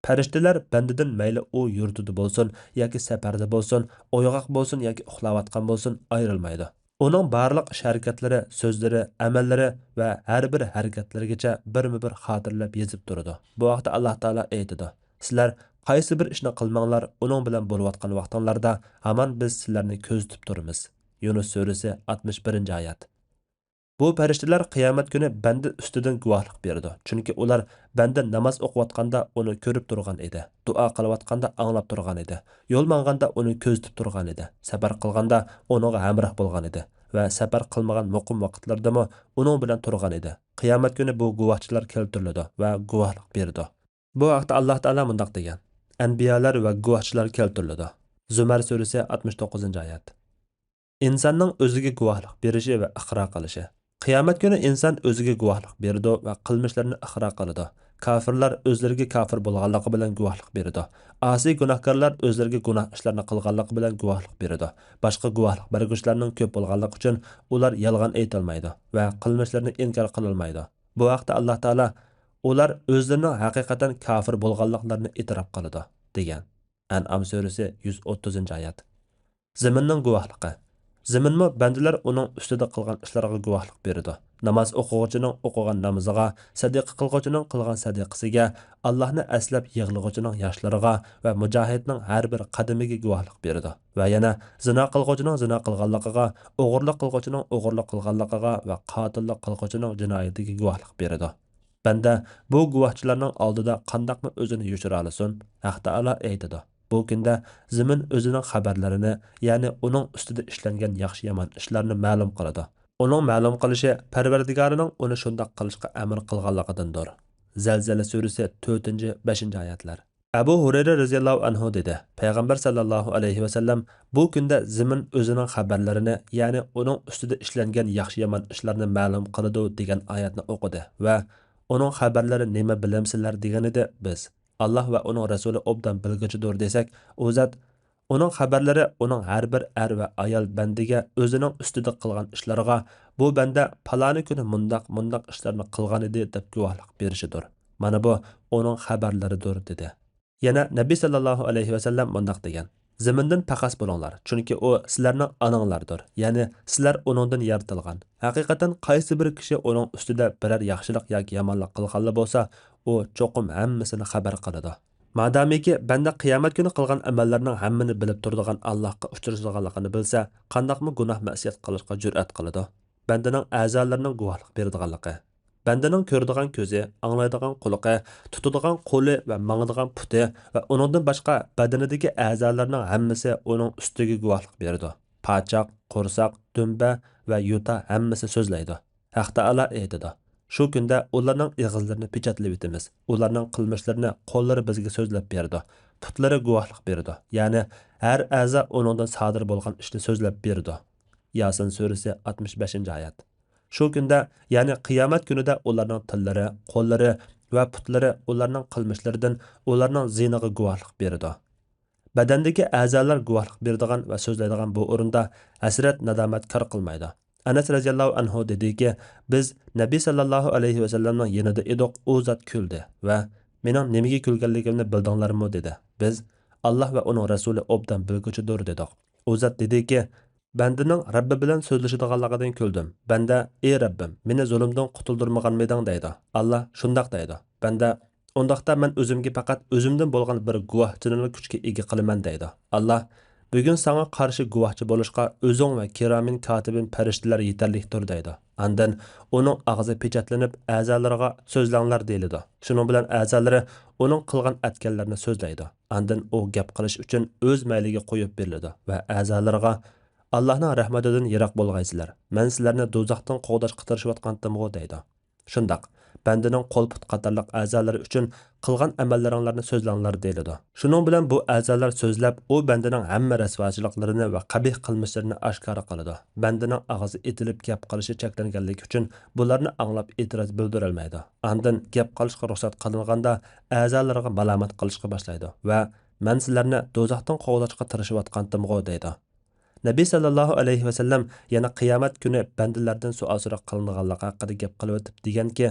Farishtalar bandadan mayli u yurtida bo'lsin yoki safarda bo'lsin, o'yg'oq bo'lsin yoki uxlayotgan bo'lsin, ayrilmaydi. Uning barliq ish-harakatlari, so'zlari, amallari va har bir harakatlarigacha birma-bir xotirlab yozib turadi. Bu vaqtda Alloh taolo aytadi: Sizlar qaysi bir ishni qilmanglar, uning bilan bo'layotgan vaqtinglarda hamon biz sizlarni ko'zitib turamiz. Yunus surasi 61-oyat. Bu farishtalar qiyomat kuni banda ustidan guvohlik berdi. Chunki ular banda namoz o'qiyotganda uni ko'rib turgan edi. Duo qilayotganda anglab turgan edi. Yo'l manganda uni ko'zitib turgan edi. Safar qilganda uningga hamroh bo'lgan edi va safar qilmagan muqim vaqtlardami uning bilan turgan edi. Qiyomat kuni bu guvohchilar keltiriladi va guvohlik berdi. Bu vaqtda Alloh taolo mundaq degan: Anbiyalar va guvohchilar keltiriladi. Zumar surasi 69-oyat. İnsanning o'ziga guvohlik berishi va iqro qilishi. Qiyomat kuni inson o'ziga guvohlik berdi va qilmishlarini iqro qiladi. Kafirlar o'zlariga kafir bo'lganligi bilan guvohlik berdi. Asi gunohkorlar o'zlariga gunoh ishlarni qilganligi bilan guvohlik berdi. Boshqa guvohlik beruvchilarning ko'p bo'lganligi uchun ular yolg'on aytolmaydi va qilmishlarini inkor qilolmaydi. Bu vaqtda Alloh taolo ular o'zlarining haqiqatan kafir bo'lganliklarini e'tirof qiladi degan. An'am surasi 130-oyat. Zaminning guvohligi. Ziminmi bandalar uning ustida qilgan ishlariga guvohlik beradi. Namoz o'quvchining o'qigan namoziga, sadiqa qilg'uchining qilgan sadiqasiga, Allohni aslab yig'lag'uchining yoshlariga va mujohidning har bir qadamiga guvohlik beradi. Va yana zina qilg'uchining zina qilganligiga, o'g'irlik qilg'uchining o'g'irlik qilganligiga va qotillik qilg'uchining jinoyatiga guvohlik beradi. Banda bu guvohchilarning oldida qandoqmi o'zini yushira olsin? Haq taolo aytadi. Bu kunda zimin o'zining xabarlarini, ya'ni uning ustida ishlangan yaxshi-yomon ishlarni ma'lum qiladi. Uning ma'lum qilishi Parvardigorining uni shundoq qilishga amr qilganligidandir. Zalzala surasi 4-5 oyatlar. Abu Hurayra radhiyallohu anhu dedi. Payg'ambar sallallohu alayhi va sallam bu kunda zimin o'zining xabarlarini, ya'ni uning ustida ishlangan yaxshi-yomon ishlarni ma'lum qiladi degan oyatni o'qidi va uning xabarlari nima bilamsizlar deganida biz Allah va uning rasuli obdan bilguchidir desak, u zot uning xabarlari uning har bir er va ayol bandiga o'zining ustida qilgan ishlariga bu banda paloni kuni mundaq ishlarni qilgan edi deb guvohlik berishidir. Mana bu uning xabarlaridir dedi. Yana Nabiy sallallohu alayhi va sallam mundaq degan: Zimindan paqas bo'linglar, chunki u sizlarning onanglardir. Ya'ni sizlar uningdan yaratilgan. Haqiqatan qaysi bir kishi uning ustida biror yaxshilik yoki yomonlik qilganli bo'lsa, u cho'qim hammasini xabar qiladi. Madamiki banda qiyomat kuni qilgan amallarning hammini bilib turadigan Allohga uchrashadiganligini bilsa, qandoqmi gunoh ma'siyat qilishga jur'at qiladi? Bandaning a'zolarining guvohlik beradiganligi, bandaning ko'radigan ko'zi, anglaydigan quloqi, tutadigan qo'li va mangadigan puti va uningdan boshqa badanidagi a'zolarning hammasi uning ustiga guvohlik beradi. Pachoq, qo'rsoq, dumba va yuta hammasi so'zlaydi. Haq taolo aytadi: Shu kunda ularning ig'izlarini pechatlab etamiz. Ularning qilmishlarini qo'llari bizga so'zlab berdi. Putlari guvohlik berdi. Ya'ni har a'zo uningdan sodir bo'lgan ishni so'zlab berdi. Yasin surasi 65-oyat. Shu kunda, ya'ni qiyomat kunida ularning tillari, qo'llari va putlari ularning qilmishlaridan, ularning ziniga guvohlik berdi. Badandagi a'zolar guvohlik beradigan va so'zlaydigan bu o'rinda hasrat nadomat kor qilmaydi. Anas radhiyallohu anhu dediki, biz Nabiy sallallohu alayhi va sallamning yonida edik, u zot kuldi va mening nimaga kulganligimni bildinglarmi dedi. Biz Alloh va uning rasuli obdan bilguchidir dedik. U zot dediki, bandaning Rabbi bilan so'zlashadiganligidan kuldim. Banda: "Ey Rabbim, meni zulmdan qutuldirmaganmiding?" deydi. Alloh shundoq deydi. Banda: "Undaqda men o'zimga faqat o'zimdan bo'lgan bir guvohchining kuchga ega qilaman" deydi. Alloh: "Bugun sana qarshi guvohchi bo'lishqa o'zing va kiramin katibin farishtalar yetarlikdir" deydi. Andan uning og'zi pechatlanib, a'zolariga so'zlanglar deyiladi. Shuning bilan a'zolari uning qilgan atganlarini so'zlaydi. Andan u gap qilish uchun o'z mayliga qo'yib beriladi va a'zolariga: Allohning rahmatidan yiroq bo'lgaysizlar. Men sizlarni do'zaxdan qovdashga tirishayotgandim-ku deydi. Shundoq bandaning qo'l-put qatorliq a'zolari uchun qilgan amallaringlarni so'zlanglar deyiladi. Shuning bilan bu a'zolar so'zlab, u bandaning hamma rasvochiliklarini va qabih qilmishlarini oshkora qiladi. Bandaning og'zi etilib gap qilishi cheklanganligi uchun bularni anglab e'tiroz bildirolmaydi. Andan gap qilishga ruxsat qilinganda a'zolariga malomat qilishga boshlaydi va men sizlarni do'zaxdan qovdashga tirishayotgandim-ku deydi. Nabiy sallallohu alayhi va sallam yana qiyomat kuni bandalardan suol so'roq qilinganligi haqida gap qilib o'tib deganki,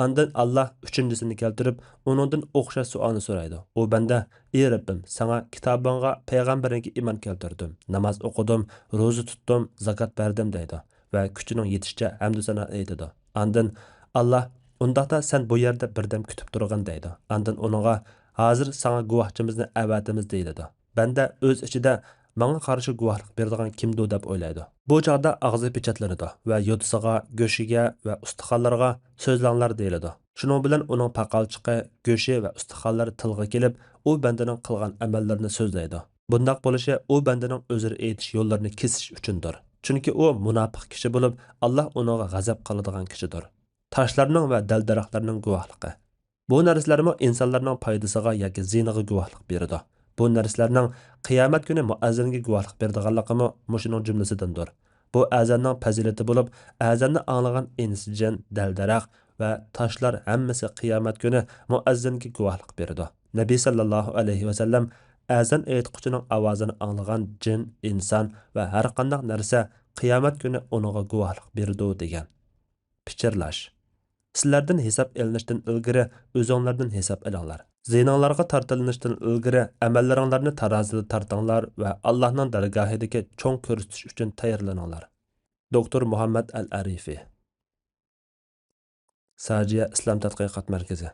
andan Alloh uchinchisini keltirib, uningdan o'xshash savolni so'raydi. U banda: "Ey Rabbim, sana kitobingga, payg'ambaringga iymon keltirdim, namoz o'qidim, ro'za tutdim, zakot berdim" deydi va kuchining yetishicha hamd sano aytadi. Andan Alloh: "Undaqda sen bu yerda birdam kutib turgan" deydi. Andan uningga: "Hozir sana guvohchimizni avatimiz" deyiladi. Banda o'z ichida menga qarshi guvohlik beradigan kimdir deb o'ylaydi. Bu chog'da og'zi pechatlanadi va yotisiga, go'shiga va ustixonlariga so'zlanglar deyiladi. Shuning bilan uning paqalchiqi, go'shi va ustixonlari tilga kelib, u bandaning qilgan amallarini so'zlaydi. Bundoq bo'lishi u bandaning o'zini aytish yo'llarini kesish uchundir. Chunki u munofiq kishi bo'lib, Alloh uningga g'azab qiladigan kishidir. Toshlarning va dal-daraxtlarning guvohligi. Bu narsalarmi insonlarning foydasiga yoki ziyniga guvohlik beradi. Bu narsalarning qiyomat kuni muazzinga guvohlik beradiganligimi mushuning jumlasidandir. Bu azanning fazilati bo'lib, azanni anglagan insijan, dal-daraxt va toshlar hammasi qiyomat kuni muazzinga guvohlik beradi. Nabiy sallallohu alayhi va sallam azan aytquchining ovozini anglagan jin, inson va har qanday narsa qiyomat kuni uningga guvohlik beradi degan. Pichirlash. Sizlardan hisob elinishdan ilgari o'zinglardan hisob olinglar. Ziyninglarga tortilinishdan ilgari amallaringlarni tarozida tortinglar va Allohning dargohidagi cho'ng ko'rsatish uchun tayyorlaninglar. Doktor Muhammad al-Arifi, Sajiya Islom tadqiqot markazi.